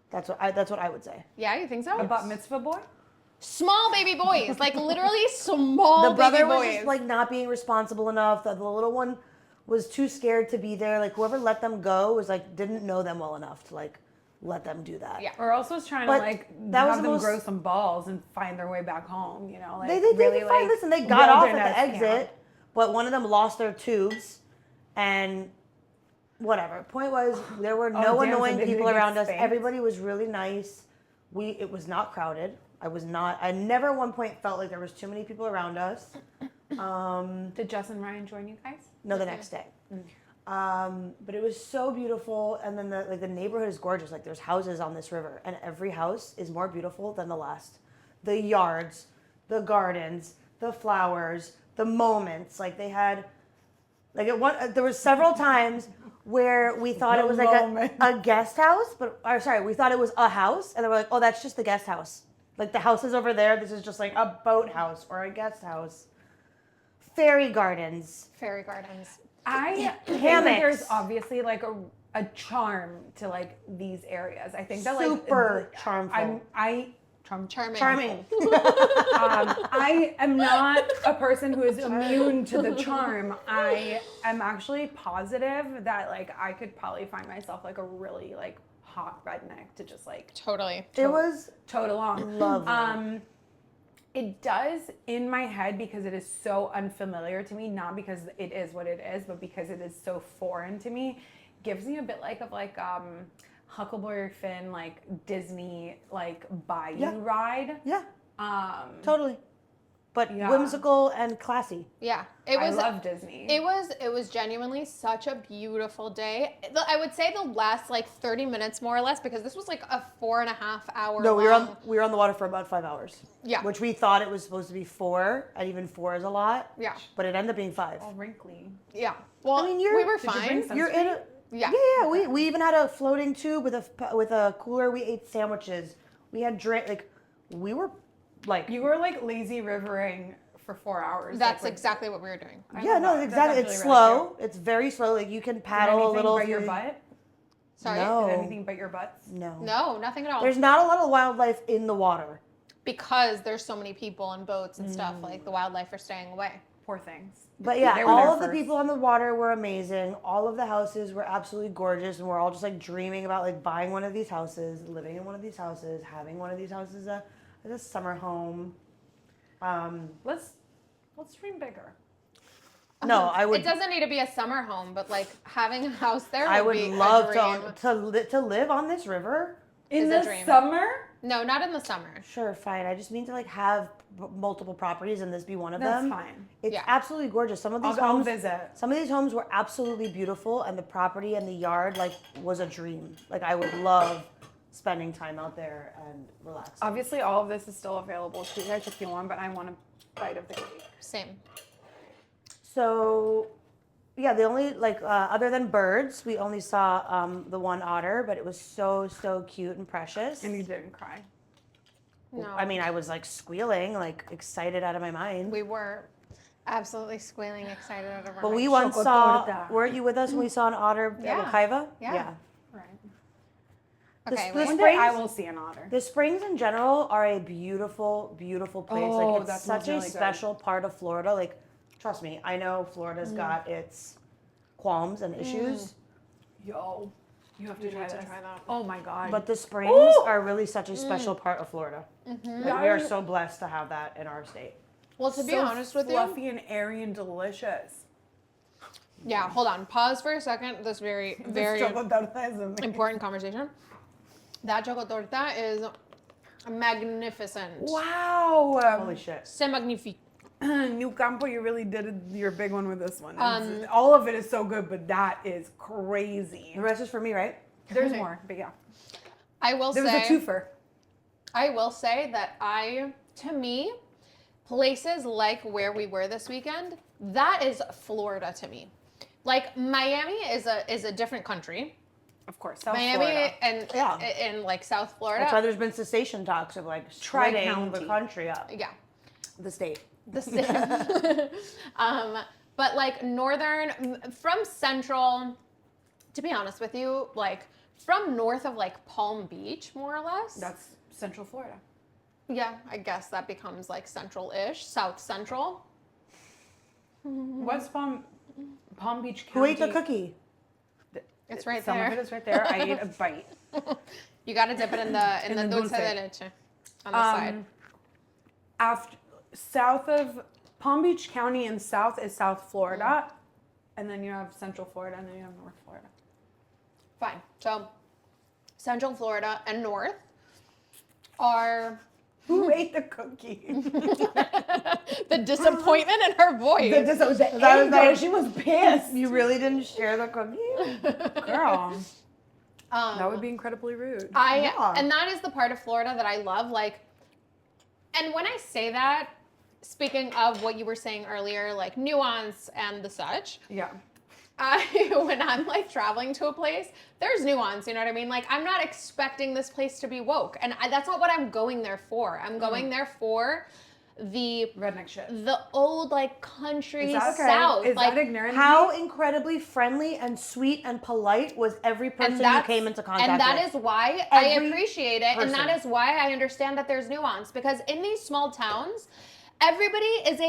That's what I would say. Yeah, you think so? A bat mitzvah boy. Small baby boys, like literally small The brother baby was boys. just like not being responsible enough. The little one was too scared to be there. Like whoever let them go was like didn't know them well enough to like let them do that. Yeah. Or else was trying But to like that was have the them most- grow some balls and find their way back home. You know, like They really did fine. like Listen, they got off at wilderness the exit, camp. but one of them lost their tubes, and whatever. Point was there were no damn, so annoying they people didn't get around us. spanked? Everybody was really nice. It was not crowded. I never at one point felt like there was too many people around us. Did Jess and Ryan join you guys? No, the next day. But it was so beautiful, and then the neighborhood is gorgeous. Like there's houses on this river, and every house is more beautiful than the last. The yards, the gardens, the flowers, the moments. Like they had, like there was several times where we thought The it was like moment. a guest house, we thought it was a house, and they were like, oh, that's just the guest house. Like the houses over there, this is just like a boathouse or a guest house. Fairy gardens. Fairy gardens. I think that Hammocks. there's obviously like a charm to like these areas. I think that like Super charmful. Charming. I am not a person who is immune to the charm. I am actually positive that like I could probably find myself like a really like hot redneck to just like Totally. It was tote along. lovely. It does in my head because it is so unfamiliar to me, not because it is what it is, but because it is so foreign to me. Gives me a bit like of like Huckleberry Finn, like Disney, like bayou ride. Yeah, totally. But Yeah. whimsical and classy. Yeah. I love Disney. It was genuinely such a beautiful day. I would say the last like 30 minutes more or less, because this was like a 4.5 hour. No, we long. were on the water for about 5 hours. Yeah. Which we thought it was supposed to be 4, and even 4 is a lot. Yeah. But it ended up being 5. All wrinkly. Yeah. Well, I mean, we were Did you fine. bring some- You're in a Yeah. yeah. We even had a floating tube with a cooler. We ate sandwiches. We had drink. Like we were like You were like lazy rivering for 4 hours. That's like, exactly what we were doing. yeah, love no, that. exactly. That's It's actually really slow. It's very slow. Like you can Did paddle a anything little. but if your you- Sorry. No. Did anything but your butts? No. No, nothing at all. There's not a lot of wildlife in the water. Because there's so many people and boats and stuff. Like the wildlife are staying away. Poor things. But yeah, They were all there of the first. people on the water were amazing. All of the houses were absolutely gorgeous, and we're all just like dreaming about like buying one of these houses, living in one of these houses, having one of these houses as a summer home. Let's dream bigger. No, I would. It doesn't need to be a summer home, but like having a house there I would be love a dream. to live on this river. In Is a the dream. summer? No, not in the summer. Sure, fine. I just mean to like have multiple properties and this be one of That's them. fine. It's Yeah. absolutely gorgeous. Some of these I'll homes, visit. some of these homes were absolutely beautiful, and the property and the yard like was a dream. Like I would love spending time out there and relaxing. Obviously, all of this is still available to you guys if you want, but I want a bite of the cake. Same. So, yeah, the only like other than birds, we only saw the one otter, but it was so cute and precious. And you didn't cry. No. I mean, I was like squealing, like excited out of my mind. We were absolutely squealing, excited out of our But we minds. once saw. Chocotorta. Weren't you with us when we saw an otter Yeah. at Wakaiva? Yeah. Right. Okay, the wait. One day springs- I will see an otter. The springs in general are a beautiful place. Oh, Like it's that such smells a really good. special part of Florida. Like, trust me, I know Florida's got its qualms and issues, Yo, you have to You try need to this. try that. Oh my god. but the springs Ooh! are really such a special part of Florida. Like, we are so blessed to have that in our state. Well, to be so honest with you, fluffy and airy and delicious. yeah, hold on. Pause for a second. This very Chocotorta is amazing. important conversation. That chocotorta is magnificent. Wow. Holy shit. C'est magnifique. New Campo, you really did your big one with this one. Um, All of it is so good, but that is crazy. The rest is for me, right? There's more, but yeah. I will There was say, a twofer. I will say that to me, places like where we were this weekend, that is Florida to me. Like Miami is a different country. Of course, South Miami Florida. and like South Florida. That's why there's been cessation talks of like splitting Tri-county. the country up, Yeah. the state. The same. But like from central, to be honest with you, like from north of like Palm Beach, more or less. That's Central Florida. Yeah, I guess that becomes like central-ish, south central. What's Palm Beach County? Who ate the cookie? It's right Some there. of it is right there. I ate a bite. You gotta dip it in the In the dulce de dulce. leche on the side. After south of Palm Beach County and south is South Florida, and then you have Central Florida, and then you have North Florida. Fine. So, Central Florida and North are Who ate the cookie? the disappointment in her voice. She was pissed. You really didn't share the cookie? Girl, Um, that would be incredibly rude. Yeah. And that is the part of Florida that I love. Like, and when I say that, speaking of what you were saying earlier, like nuance and the such, Yeah. when I'm like traveling to a place, there's nuance, you know what I mean? Like I'm not expecting this place to be woke, and that's not what I'm going there for. I'm going there for the redneck shit. the old like country Is that okay? South. Is like that ignorant? How incredibly friendly and sweet and polite was every person you came into contact and that with? is why I Every appreciate it, and that person. is why I understand that there's nuance, because in these small towns, everybody is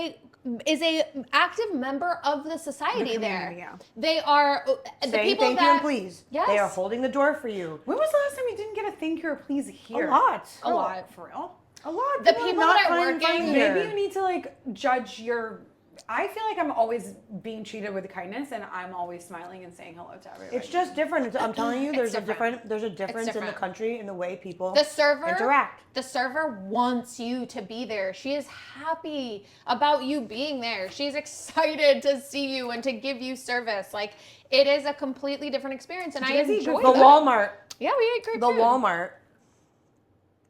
a active member of the society there. yeah. They are the Saying people thank that you and please. Yes. They are holding the door for you. When was the last time you didn't get a thank you or please here? A lot. A lot. For real? A lot. The are people not that are kind and working- friendly Maybe here. you need to like judge your. I feel like I'm always being treated with kindness, and I'm always smiling and saying hello to everybody. It's just different. I'm telling you, there's different. there's a difference in the different. country in the way people the server interact. The server wants you to be there. She is happy about you being there. She's excited to see you and to give you service. Like it is a completely different experience, and I you guys eat enjoy The that. Walmart. Yeah, we ate great The food. Walmart.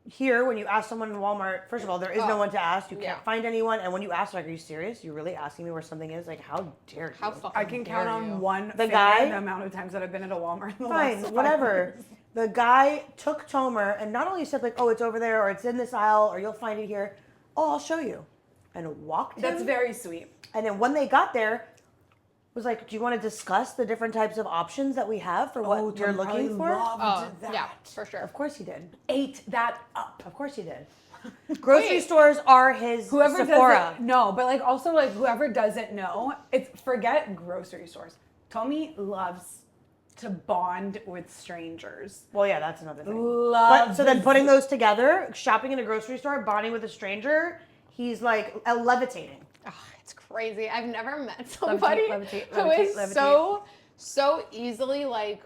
Here, when you ask someone in Walmart, first of all, there is no Oh, one to ask. You can't yeah. find anyone. And when you ask, like, are you serious? You're really asking me where something is? Like, how dare you? How fucking I can count dare on you. one The finger guy- the amount of times that I've been at a Walmart in the Fine, last 5 whatever. years. The guy took Tomer and not only said, like, oh, it's over there, or it's in this aisle, or you'll find it here. Oh, I'll show you. And walked That's him. very sweet. And then when they got there, was like, do you want to discuss the different types of options that we have for what you're Tom probably looking for? loved Oh, that. yeah, for sure. Of course he did. Ate that up. Of course he did. Grocery Wait. stores are his Whoever Sephora. doesn't know, but like also like whoever doesn't know, it's forget grocery stores. Tommy loves to bond with strangers. Well, yeah, that's another thing. Loves. But so then putting those together, shopping in a grocery store, bonding with a stranger, he's like levitating. Oh, it's crazy. I've never met somebody levitate, who levitate, is levitate. so easily like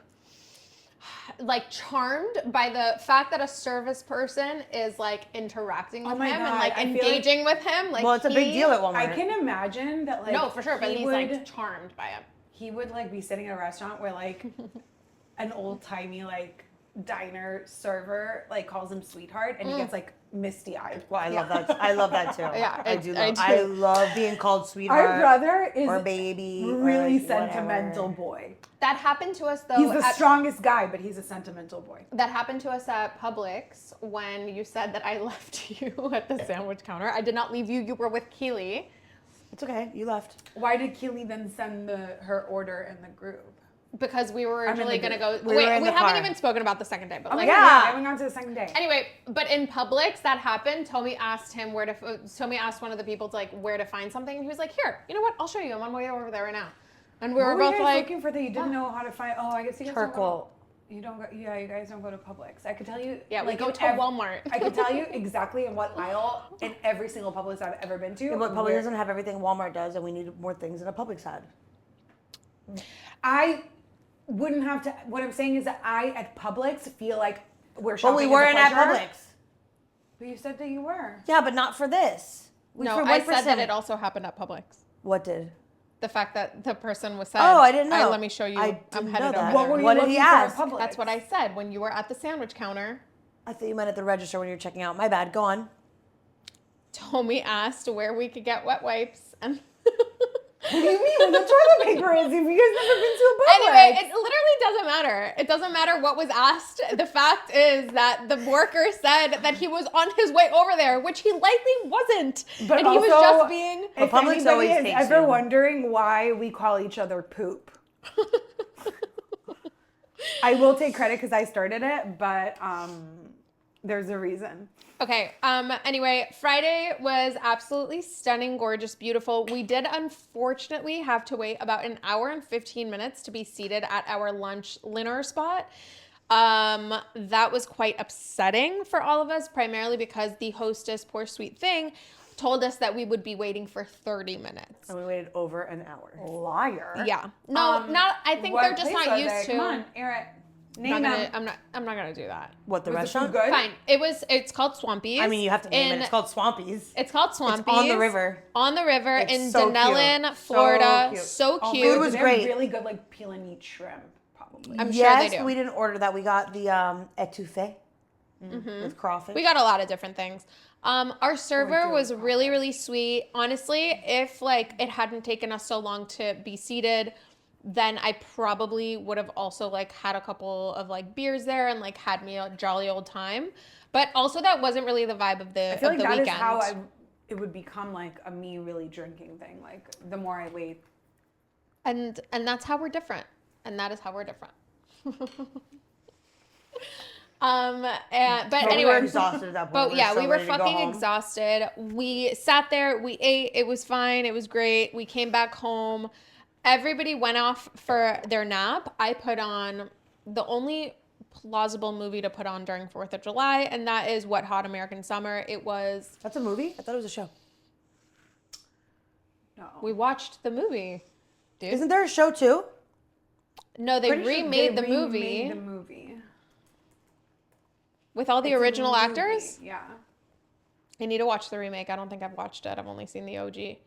charmed by the fact that a service person is like interacting with my him and God, like I feel like- engaging with him. Like Well, it's a big deal at Walmart. I can imagine that like No, for sure, but he he's would, like charmed by him. he would like be sitting in a restaurant where like an old timey like diner server like calls him sweetheart and he gets like misty eyed. Well, I love that. I love that too. Yeah, I it's- do. I Love, do. I love being called sweetheart. Our brother is or baby, or, really like, sentimental whatever. boy. That happened to us though. He's the at- strongest guy, but he's a sentimental boy. That happened to us at Publix when you said that I left you at the sandwich counter. I did not leave you. You were with Keely. It's okay. You left. Why did Keely then send her order in the group? Because we were I'm in originally the going to go. group. We were in we the haven't car. even spoken about the second day, but Oh my like, God, Yeah. I haven't gone to the second day. anyway, but in Publix that happened. Tommy asked one of the people to like where to find something, and he was like, "Here, you know what? I'll show you. I'm on my way over there right now." And we What were were you both guys like, looking for that you didn't know how to find. Oh, I guess you guys don't go. Turkle. You don't go. Yeah, you guys don't go to Publix. I could tell you. "Yeah, we like, go in to Walmart." I could tell you exactly in what aisle in every single Publix I've ever been to. Yeah, but Publix where- doesn't have everything Walmart does, and we need more things than a Publix had. I wouldn't have to. What I'm saying is that I at Publix feel like we're But shopping. we as a weren't at pleasure. Publix. But you said that you were. Yeah, but not for this. No, For I said 1%. that it also happened at Publix. What did? The fact that the person was said, Oh, I didn't know. Let me show you. I I'm didn't headed know over that. there." What were you What did looking he for at ask? Publix? That's what I said when you were at the sandwich counter. I thought you meant at the register when you were checking out. My bad. Go on. Tommy asked where we could get wet wipes, and What do you mean? Well, the toilet paper is. If you guys never been to a Publix. anyway, it literally doesn't matter. It doesn't matter what was asked. The fact is that the worker said that he was on his way over there, which he likely wasn't. But and he was also, just being. But If Publix anybody always is takes ever you. wondering why we call each other poop, I will take credit because I started it, but there's a reason. Okay. Anyway, Friday was absolutely stunning, gorgeous, beautiful. We did unfortunately have to wait about an hour and 15 minutes to be seated at our lunch dinner spot. That was quite upsetting for all of us, primarily because the hostess, poor sweet thing, told us that we would be waiting for 30 minutes. And we waited over an hour. Liar. Yeah. No, not. I think What they're just place not are used they? to. Come on, Aaron. I'm Name not, them. gonna, I'm not gonna do that. What, the Was the food restaurant? good? Fine. It's called Swampy's. I mean, you have to name it. in- It's called Swampy's. It's called Swampy's. It's on the river. On the river It's in so cute. Denellen, So Florida. cute. So Oh, cute. Food was they're great. really good, like peel and eat shrimp, probably. I'm sure Yes, they do. we didn't order that. We got the etouffee with crawfish. We got a lot of different things. Our server was really, really sweet. Honestly, if like it hadn't taken us so long to be seated, then I probably would have also like had a couple of like beers there and like had me a jolly old time. But also that wasn't really the vibe of the I feel like that weekend. is how it would become like a me really drinking thing. Like the more I wait. And that's how we're different. And that is how we're different. But We anyway, were exhausted at that point. but yeah, so we were ready to go fucking home. exhausted. We sat there, we ate, it was fine, it was great. We came back home. Everybody went off for their nap. I put on the only plausible movie to put on during 4th of July, and that is Wet Hot American Summer. It was. That's a movie? I thought it was a show. No. We watched the movie, dude. Isn't there a show too? No, they Pretty sure remade they the movie remade the movie. with all the It's a original movie, actors. Yeah. I need to watch the remake. I don't think I've watched it. I've only seen the OG. It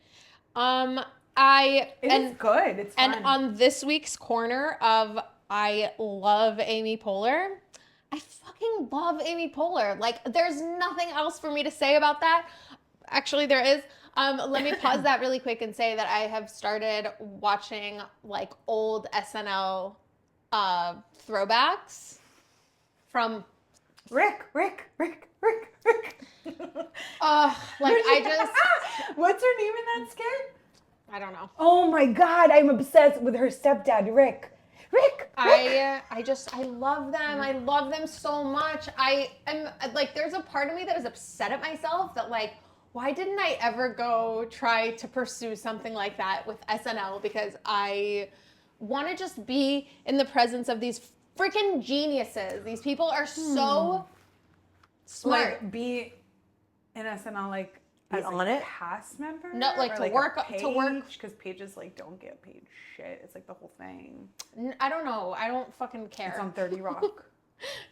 is good. It's fun. And on this week's corner of I love Amy Poehler, I fucking love Amy Poehler. Like, there's nothing else for me to say about that. Actually, there is. Let me pause that really quick and say that I have started watching like old SNL throwbacks from Rick. like I just What's her name in that skit? I don't know. Oh my God, I'm obsessed with her stepdad, Rick. I love them. I love them so much. I am like, there's a part of me that was upset at myself that like, why didn't I ever go try to pursue something like that with SNL? Because I want to just be in the presence of these freaking geniuses. These people are so smart. Like be in SNL like Be as on a it? cast member? No, like, Or, to work- a to work- page? Because pages like don't get paid shit. It's like the whole thing. I don't know. I don't fucking care. It's on 30 Rock.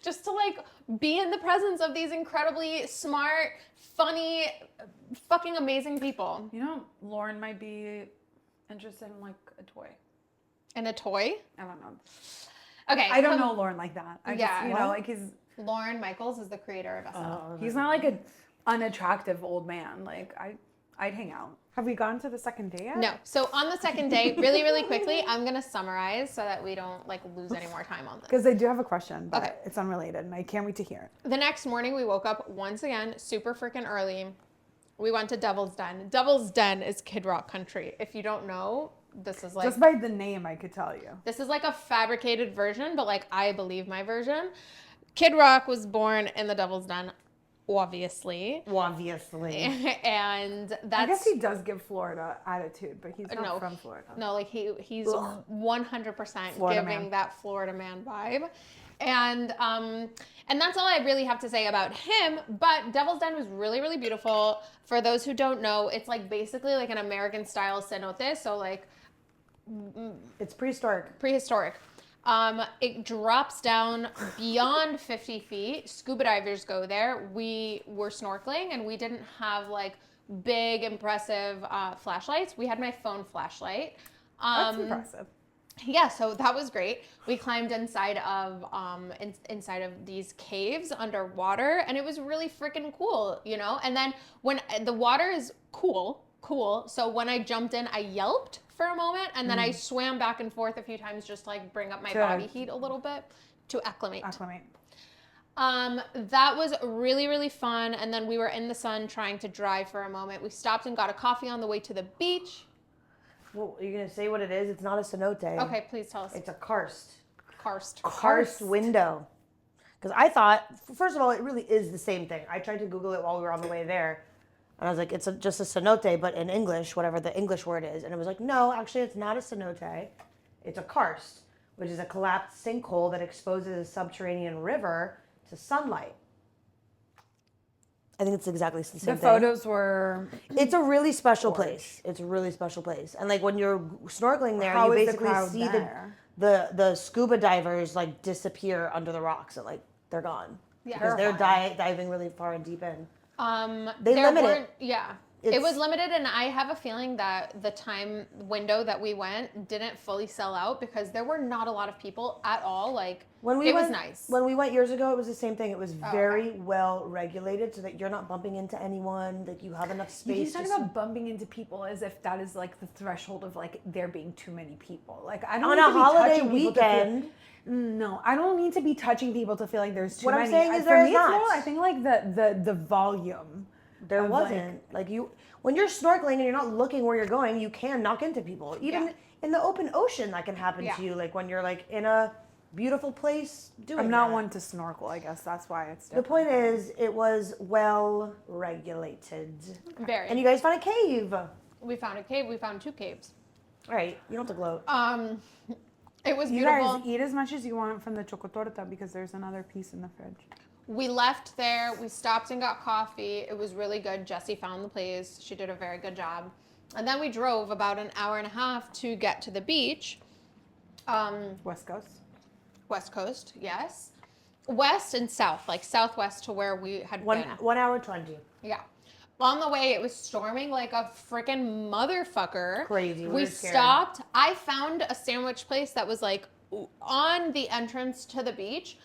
Just to like be in the presence of these incredibly smart, funny, fucking amazing people. You know, Lauren might be interested in like a toy. And a toy? I don't know. Okay. I don't know Lauren like that. I Yeah. just, you know, like Lauren Michaels is the creator of SNL. he's not like an unattractive old man. Like I'd hang out. Have we gone to the second day yet? No. So on the second day, really, really quickly, I'm going to summarize so that we don't like lose any more time on this. Because I do have a question, but Okay. it's unrelated and I can't wait to hear it. The next morning, we woke up once again, super freaking early. We went to Devil's Den. Devil's Den is Kid Rock country. If you don't know, this is like... Just by the name, I could tell you. This is like a fabricated version, but like I believe my version. Kid Rock was born in the Devil's Den, obviously. And that's... I guess he does give Florida attitude, but he's not from Florida. No, like he's 100% Florida giving man. that Florida man vibe. And that's all I really have to say about him. But Devil's Den was really, really beautiful. For those who don't know, it's like basically like an American style cenote. So like It's prehistoric. prehistoric. It drops down beyond 50 feet. Scuba divers go there. We were snorkeling and we didn't have like big, impressive flashlights. We had my phone flashlight. That's impressive. Yeah, so that was great. We climbed inside of inside of these caves underwater, and it was really freaking cool, you know. And then when the water is cool. So when I jumped in, I yelped for a moment, and then I swam back and forth a few times, just like bring up my body heat a little bit to acclimate. That was really, really fun. And then we were in the sun trying to dry for a moment. We stopped and got a coffee on the way to the beach. Well, you're going to say what it is? It's not a cenote. Okay, please tell us. It's a karst. Karst. Window. Because I thought, first of all, it really is the same thing. I tried to Google it while we were on the way there. And I was like, it's just a cenote, but in English, whatever the English word is. And it was like, no, actually, it's not a cenote. It's a karst, which is a collapsed sinkhole that exposes a subterranean river to sunlight. I think it's exactly the same thing. The photos were... It's a really special place. It's a really special place. And like when you're snorkeling there, you basically see the scuba divers like disappear under the rocks and like they're gone. Yeah. Because they're diving really far and deep in. They there limit weren't- it. Yeah. It was limited, and I have a feeling that the time window that we went didn't fully sell out because there were not a lot of people at all. Like, it was nice. When we went years ago, it was the same thing. It was very okay. well regulated so that you're not bumping into anyone, that you have enough space. You keep talking about bumping into people as if that is like the threshold of like there being too many people. Like, I don't on need a to be holiday touching people to feel- weekend. No, I don't need to be touching people to feel like there's too What many. I'm saying is For there's me, it's not. more, I think like the volume. There of, wasn't. Like you, when you're snorkeling and you're not looking where you're going, you can knock into people. Even in the open ocean, that can happen to you. Like when you're like in a beautiful place doing I'm not that. one to snorkel. I guess that's why it's The different. point is, it was well regulated. Very. And you guys found a cave. All We found a cave. We found 2 caves. right, you don't have to gloat. It was You beautiful. guys eat as much as you want from the Chocotorta because there's another piece in the fridge. We left there. We stopped and got coffee. It was really good. Jessie found the place. She did a very good job. And then we drove about an hour and a half to get to the beach. West Coast. West Coast, yes. West and south, like southwest to where we had been. 1 hour 20. Yeah. On the way, it was storming like a freaking motherfucker. Crazy. We were scared. stopped. I found a sandwich place that was like on the entrance to the beach.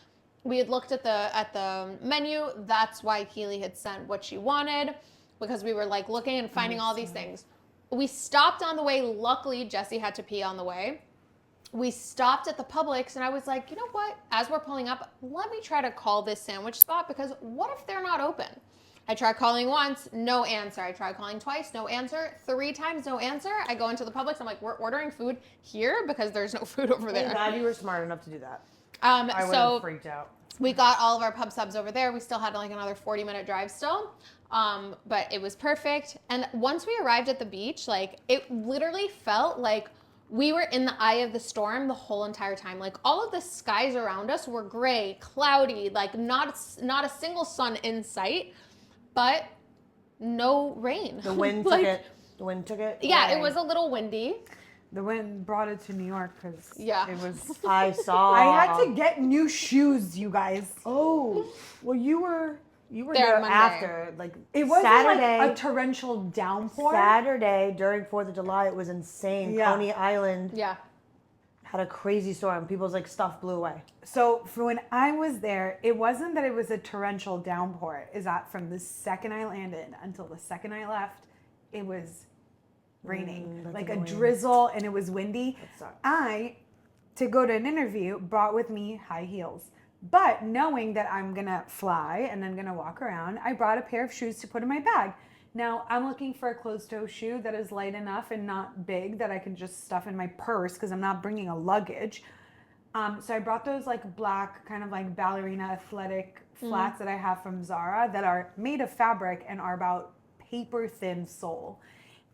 We had looked at the menu. That's why Keely had sent what she wanted, because we were like looking and finding all these things. We stopped on the way. Luckily, Jessie had to pee on the way. We stopped at the Publix, and I was like, you know what? As we're pulling up, let me try to call this sandwich spot, because what if they're not open? I tried calling once, no answer. I tried calling twice, no answer. 3 times, no answer. I go into the Publix. I'm like, we're ordering food here because there's no food over there. I'm glad you were smart enough to do that. I would So have freaked out. we got all of our pub subs over there. We still had like another 40-minute drive still. But it was perfect. And once we arrived at the beach, like it literally felt like we were in the eye of the storm the whole entire time. Like all of the skies around us were gray, cloudy, like not a single sun in sight, but no rain. The wind Like, took it. The wind took it. Yeah, away. it was a little windy. The wind brought it to New York because Yeah. it was. I saw. I had to get new shoes, you guys. Oh, well, you were There there Monday. after, like It wasn't Saturday. like a torrential downpour. Saturday during 4th of July, it was insane. Yeah. Coney Island Yeah. had a crazy storm. People's like stuff blew away. So for when I was there, it wasn't that it was a torrential downpour. Is that from the second I landed until the second I left, it was raining, that's like a annoying. drizzle, and it was windy. That sucks. I, to go to an interview, brought with me high heels. But knowing that I'm gonna fly and then gonna walk around, I brought a pair of shoes to put in my bag. Now I'm looking for a closed-toe shoe that is light enough and not big that I can just stuff in my purse because I'm not bringing a luggage. So I brought those like black kind of like ballerina athletic flats that I have from Zara that are made of fabric and are about paper thin sole.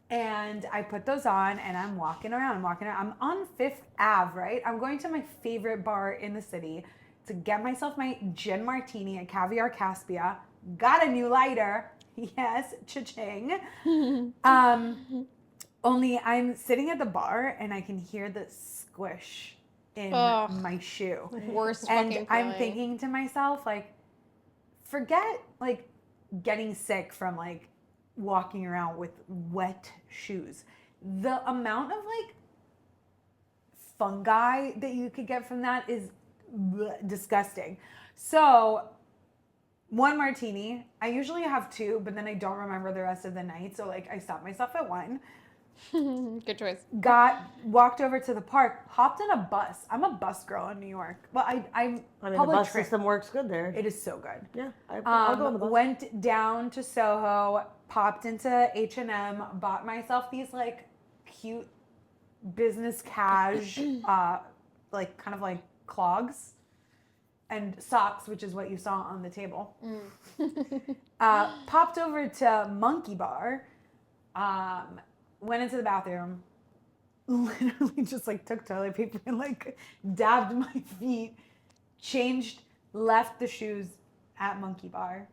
And I put those on and I'm walking around. I'm on 5th Ave, right? I'm going to my favorite bar in the city to get myself my gin martini at Caviar Caspia. Got a new lighter. Yes, cha-ching. Only I'm sitting at the bar and I can hear the squish in my shoe. Worst And fucking I'm feeling. thinking to myself, like, forget like getting sick from like walking around with wet shoes. The amount of like fungi that you could get from that is disgusting. So 1 martini, I usually have 2, but then I don't remember the rest of the night. So like I stopped myself at 1. Good choice. Walked over to the park, hopped on a bus. I'm a bus girl in New York. Well, I'm I mean, the public bus tra- system works good there. It is so good. Yeah, I'll go on the bus. Went down to Soho, popped into H&M, bought myself these like cute business cash, like kind of like clogs and socks, which is what you saw on the table. Popped over to Monkey Bar, went into the bathroom, literally just like took toilet paper and like dabbed my feet, changed, left the shoes at Monkey Bar.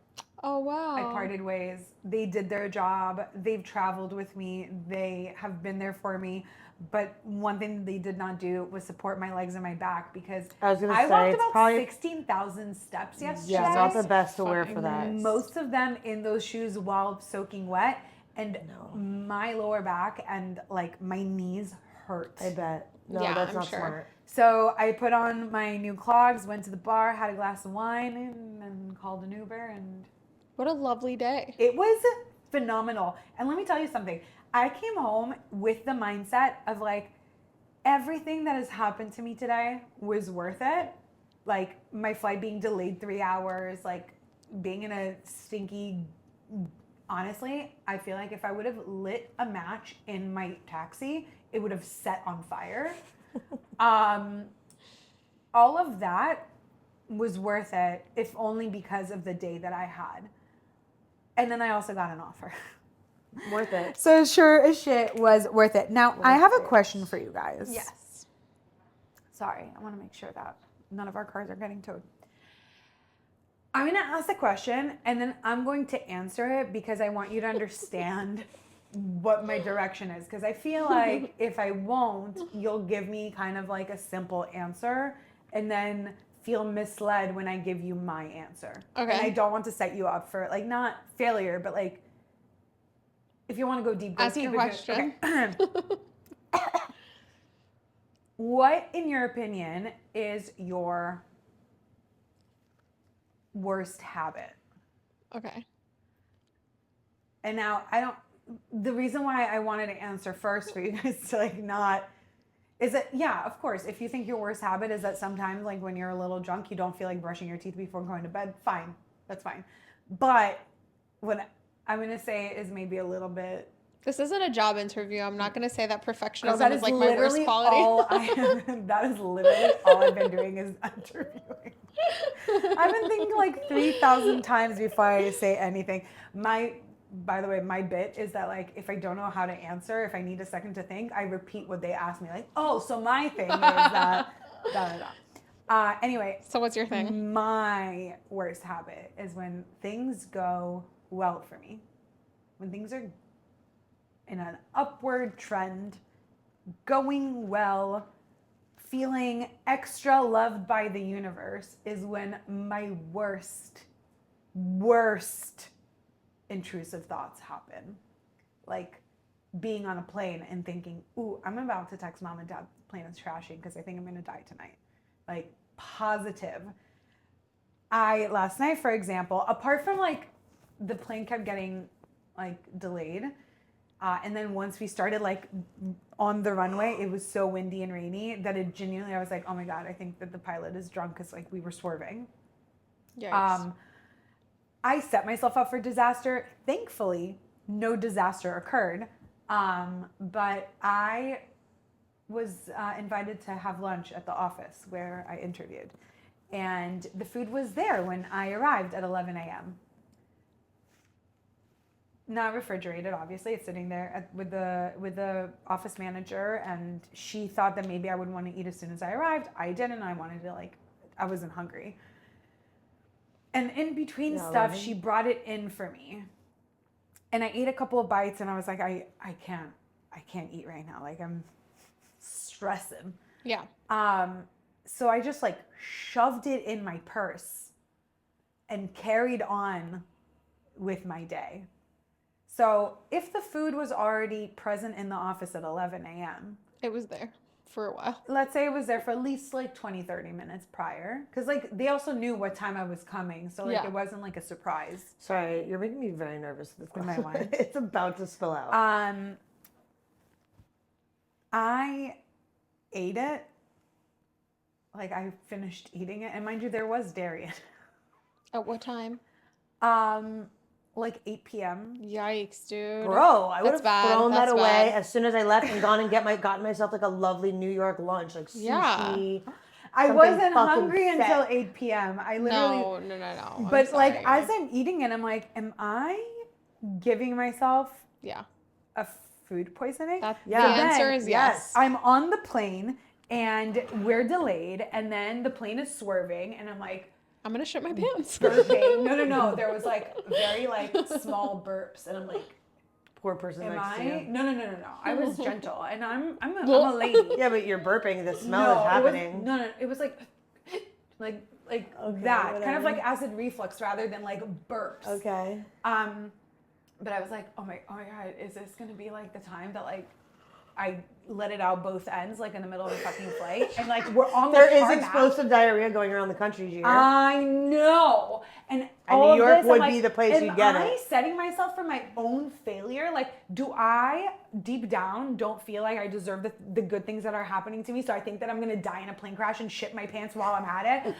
Oh, wow. I parted ways. They did their job. They've traveled with me. They have been there for me. But one thing they did not do was support my legs and my back because I was gonna I say, walked it's about probably- 16,000 steps yesterday. Yeah, not the best to wear for Fucking that. Most of them in those shoes while soaking wet. and No. my lower back and like my knees hurt. I bet. No, Yeah, that's I'm not sure. smart. So I put on my new clogs, went to the bar, had a glass of wine, and then called an Uber, and What a lovely day. it was phenomenal. And let me tell you something. I came home with the mindset of like, everything that has happened to me today was worth it. Like my flight being delayed 3 hours, like being in a stinky, honestly, I feel like if I would have lit a match in my taxi, it would have set on fire. All of that was worth it, if only because of the day that I had. And then I also got an offer. Worth it. So sure as shit was worth it. Now, I have a it. question for you guys. Yes. Sorry, I want to make sure that none of our cars are getting towed. I'm going to ask the question and then I'm going to answer it because I want you to understand what my direction is. Because I feel like if I won't, you'll give me kind of like a simple answer and then feel misled when I give you my answer. Okay. And I don't want to set you up for like not failure, but like if you want to go deep, go Ask deep. your question. Okay. What, in your opinion, is your worst habit? Okay. And now the reason why I wanted to answer first for you guys to like not, is that, yeah, of course, if you think your worst habit is that sometimes like when you're a little drunk, you don't feel like brushing your teeth before going to bed, fine, that's fine. But what I'm going to say is maybe a little bit. This isn't a job interview. I'm not going to say that perfectionism That is is like my worst literally quality. that is literally all I've been doing is interviewing. I've been thinking like 3,000 times before I say anything. By the way, my bit is that like if I don't know how to answer, if I need a second to think, I repeat what they ask me. Like, oh, so my thing is that da da da. Anyway, So what's your thing? my worst habit is when things go well for me, when things are in an upward trend, going well, feeling extra loved by the universe is when my worst intrusive thoughts happen. Like being on a plane and thinking, ooh, I'm about to text mom and dad, the plane is crashing because I think I'm going to die tonight. Like positive. Last night, for example, apart from like the plane kept getting like delayed, and then once we started like on the runway, it was so windy and rainy that it genuinely, I was like, oh my God, I think that the pilot is drunk because like we were swerving. Yikes. I set myself up for disaster. Thankfully, no disaster occurred. But I was invited to have lunch at the office where I interviewed. And the food was there when I arrived at 11 a.m. Not refrigerated, obviously. It's sitting there with the office manager, and she thought that maybe I would want to eat as soon as I arrived. I didn't. I wanted to I wasn't hungry. And in between stuff, she brought it in for me, and I ate a couple of bites, and I was like, I can't eat right now. Like I'm stressing. Yeah. So I just like shoved it in my purse and carried on with my day. So if the food was already present in the office at 11 a.m. It was there for a while. Let's say it was there for at least like 20, 30 minutes prior. Because like they also knew what time I was coming. So like Yeah. it wasn't like a surprise. Sorry, you're making me very nervous with this With my question. wine. It's about to spill out. I ate it. Like I finished eating it. And mind you, there was dairy in it. At what time? Like 8 p.m. Yikes, dude. Bro, I would That's have bad. thrown that That's away bad. as soon as I left and gone and gotten myself like a lovely New York lunch, like sushi. Yeah. I something wasn't fucking hungry set. until 8 p.m. I literally. No. I'm But like sorry. as I'm eating it, I'm like, am I giving myself Yeah. a food poisoning? The Yeah. answer Then, is yes. I'm on the plane and we're delayed, and then the plane is swerving, and I'm like I'm gonna shit my pants. burping. No. There was like very like small burps, and I'm like, Poor person am next to I? you. No. I was gentle, and I'm a lady. Yeah, but you're burping. The smell is happening. It was like Okay, that kind whatever. of like acid reflux rather than like burps. Okay. But I was like, oh my God, is this gonna be like the time that like I let it out both ends, like in the middle of a fucking flight, and like we're on the There is tarmac. explosive diarrhea going around the country, Gina. I know, and And all New of York this, would I'm be like, the place you'd get Am I it. setting myself for my own failure? Like, do I deep down don't feel like I deserve the good things that are happening to me? So I think that I'm gonna die in a plane crash and shit my pants while I'm at it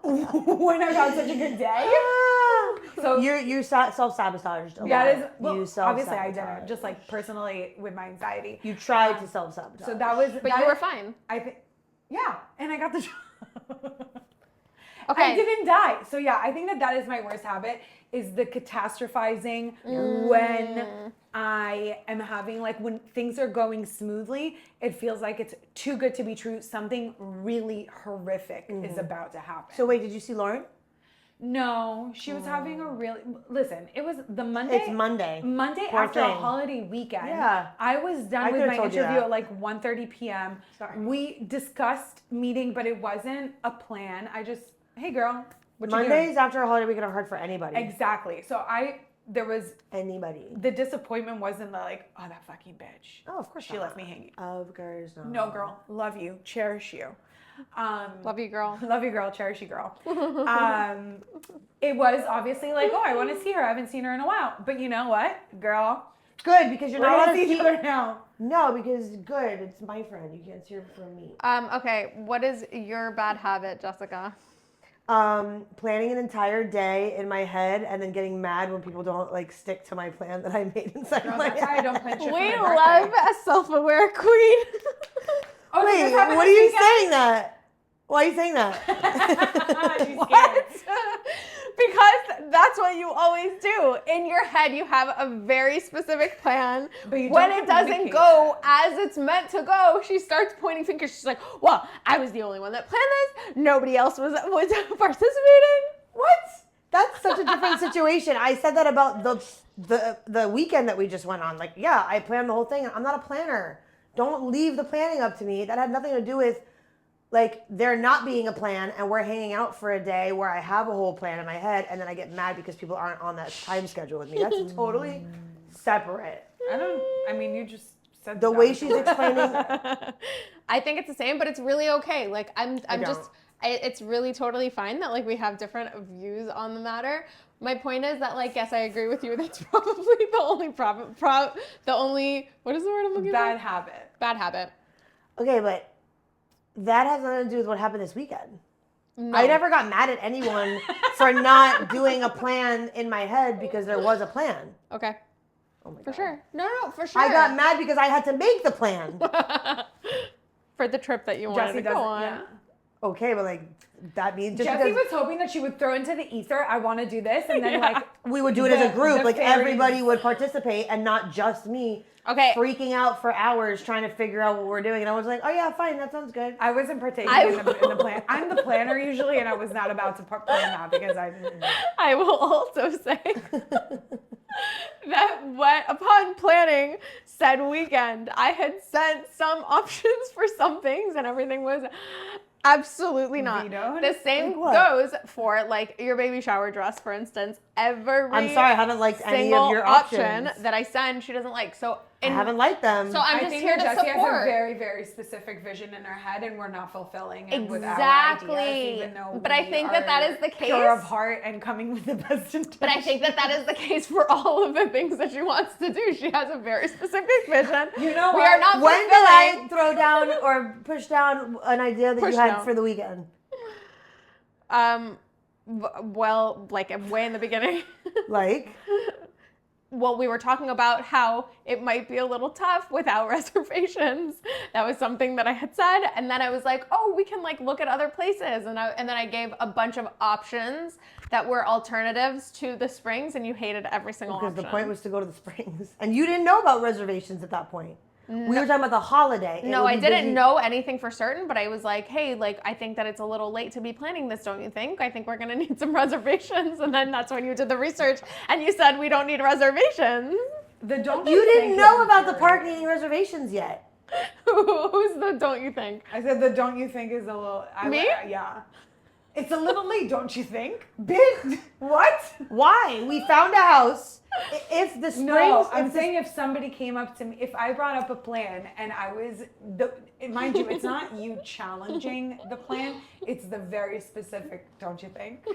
when I've had such a good day. So you self-sabotaged a lot. that is, well, You obviously I self-sabotaged. didn't, just like personally with my anxiety. You tried to self-sabotage. So that was, But you were fine. I think, yeah, and I got the job. Okay. I didn't die. So yeah, I think that is my worst habit, is the catastrophizing when I am having, like, when things are going smoothly, it feels like it's too good to be true. Something really horrific is about to happen. So wait, did you see Lauren? No, she was having a really, listen, it was the Monday. It's Monday. Poor After a thing. holiday weekend. Yeah. I was done I with could've my told you interview that. at like 1:30 p.m. Sorry. We discussed meeting, but it wasn't a plan. I just, hey girl, what you Mondays doing? after a holiday weekend are hard for anybody. Exactly. So there was, Anybody. the disappointment wasn't like, oh, that fucking bitch. Oh, of course She left me hanging. Of course not. No, girl, love you, cherish you. Love you, girl. Love you, girl. Cherish you, girl. It was obviously like, oh, I want to see her. I haven't seen her in a while. But you know what, girl? Good, because you're We're not gonna allowed to see each other now. No, because good. It's my friend. You can't see her from me. Okay, what is your bad habit, Jessica? Planning an entire day in my head and then getting mad when people don't like stick to my plan that I made inside Girl, my that's why I head. don't plan shit for We my love birthday. a self-aware queen. Oh, Wait, this happened what are this you weekend? saying that? Why are you saying that? She's What? scared. Because that's what you always do. In your head, you have a very specific plan. But you When don't it doesn't communicate go as it's meant to go, she starts pointing fingers. She's like, well, I was the only one that planned this. Nobody else was participating. What? That's such a different situation. I said that about the weekend that we just went on. Like, yeah, I planned the whole thing. I'm not a planner. Don't leave the planning up to me. That had nothing to do with like there not being a plan and we're hanging out for a day where I have a whole plan in my head and then I get mad because people aren't on that time schedule with me. That's totally separate. I mean, you just said The that way was she's the- explaining, I think it's the same, but it's really okay. Like don't. it's really totally fine that like we have different views on the matter. My point is that like, yes, I agree with you. That's probably the only what is the word I'm looking bad for? habit. Bad habit. okay, but that has nothing to do with what happened this weekend. No. I never got mad at anyone for not doing a plan in my head because there was a plan. Okay. Oh my For God. sure. No, for sure. I got mad because I had to make the plan. For the trip that you wanted Jesse to go doesn't. on. Yeah. Okay, but like that means just Jesse because was hoping that she would throw into the ether, I want to do this, and then like we would do it as a group, the like fairies- everybody would participate and not just me Okay. freaking out for hours trying to figure out what we're doing. And I was like, oh yeah, fine, that sounds good. I wasn't partaking in the plan. I'm the planner usually, and I was not about to plan that because I didn't. I will also say that upon planning said weekend, I had sent some options for some things and everything was absolutely not. Vetoed? The same Like what? goes for like your baby shower dress, for instance. Every I'm sorry, I haven't liked any single of your option options. that I send, she doesn't like. So I haven't liked them. So I'm I just think here that to Jesse has a support. very, very specific vision in her head, and we're not fulfilling it with our Exactly. ideas, even though But I we think that are is the pure of case. heart and coming with the best intentions. But I think that is the case for all of the things that she wants to do. She has a very specific vision. You know we what? are not When did I fulfilling. throw down or push down an idea that Push you had down. for the weekend? Well, like way in the beginning. Like, Well, we were talking about how it might be a little tough without reservations. That was something that I had said, and then I was like, "Oh, we can like look at other places." And then I gave a bunch of options that were alternatives to the Springs, and you hated every single because option. the point was to go to the Springs, and you didn't know about reservations at that point. We were talking about the holiday. It No, would I be didn't busy. know anything for certain, but I was like, "Hey, like I think that it's a little late to be planning this, don't you think? I think we're gonna need some reservations." And then that's when you did the research, and you said we don't need reservations. You didn't know about the park needing reservations yet. Who's the don't you think? I said the don't you think is a little. Me? Yeah. It's a little late, don't you think? Bitch, what? Why? We found a house If the springs, No, I'm if the- saying if somebody came up to me, if I brought up a plan and I was, mind you, it's not you challenging the plan, it's the very specific, don't you think?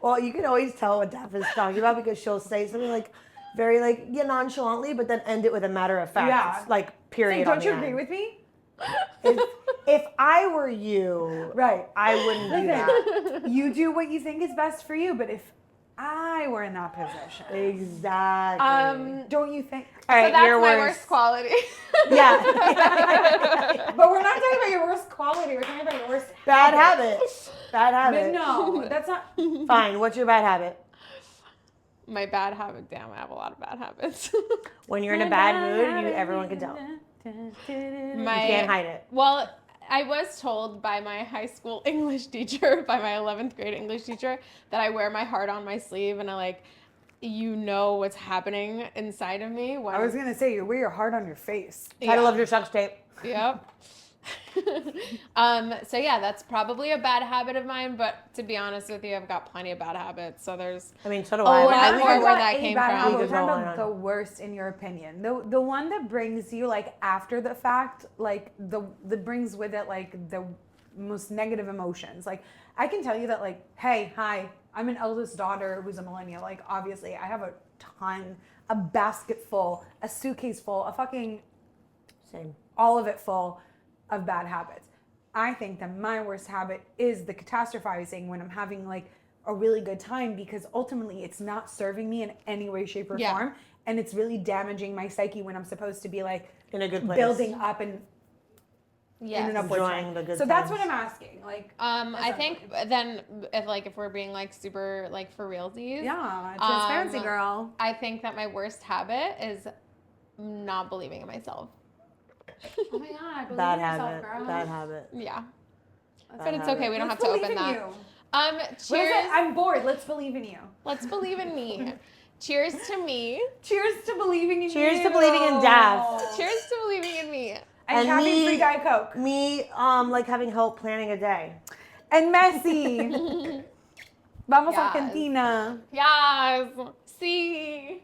well, you can always tell what Daph is talking about because she'll say something like very like nonchalantly, but then end it with a matter of fact. Yeah. It's like period. Say, on don't the you end. agree with me? If I were you, Right. I wouldn't do that. You do what you think is best for you, but if I were in that position, Exactly. don't you think? All right, So that's your my worst. worst quality. Yeah. But we're not talking about your worst quality. We're talking about your worst Bad habit. Bad But habit. no, that's not. Fine. What's your bad habit? My bad habit. Damn, I have a lot of bad habits. When you're in a bad mood, everyone can tell. You You can't hide it. Well, I was told by my high school English teacher, by my 11th grade English teacher, that I wear my heart on my sleeve and I like, you know what's happening inside of me. When, I was gonna say you wear your heart on your face. Title of your sex tape. Yep. So yeah, that's probably a bad habit of mine, but to be honest with you, I've got plenty of bad habits. So there's I mean, so do a I. lot I more mean, where that came from. We're Because talking all about I the worst in your opinion. The one that brings you like after the fact, like that brings with it like the most negative emotions. Like I can tell you that like, hey, hi, I'm an eldest daughter who's a millennial. Like obviously I have a ton, a basket full, a suitcase full, a fucking Same. all of it full of bad habits. I think that my worst habit is the catastrophizing when I'm having like a really good time because ultimately it's not serving me in any way, shape, or Yeah. form. And it's really damaging my psyche when I'm supposed to be like In a good place. building up and in yes. an upward Enjoying trend. the good So that's what times. I'm asking. Like, I think then if we're being like super like for realsies, yeah, transparency girl. I think that my worst habit is not believing in myself. Oh my god, believe Bad in yourself, habit. girl. Bad habit. Yeah. Bad But it's habit. okay. We don't Let's have to believe open in that. you. What is Cheers. it? I'm bored. Let's believe in you. Let's believe in me. Cheers to me. Cheers to believing in you. Cheers to believing in Daph. Cheers to believing in me. And caffeine free Diet Coke. Me, like having help planning a day. And Messi. Vamos Yes. Argentina. Yes. See.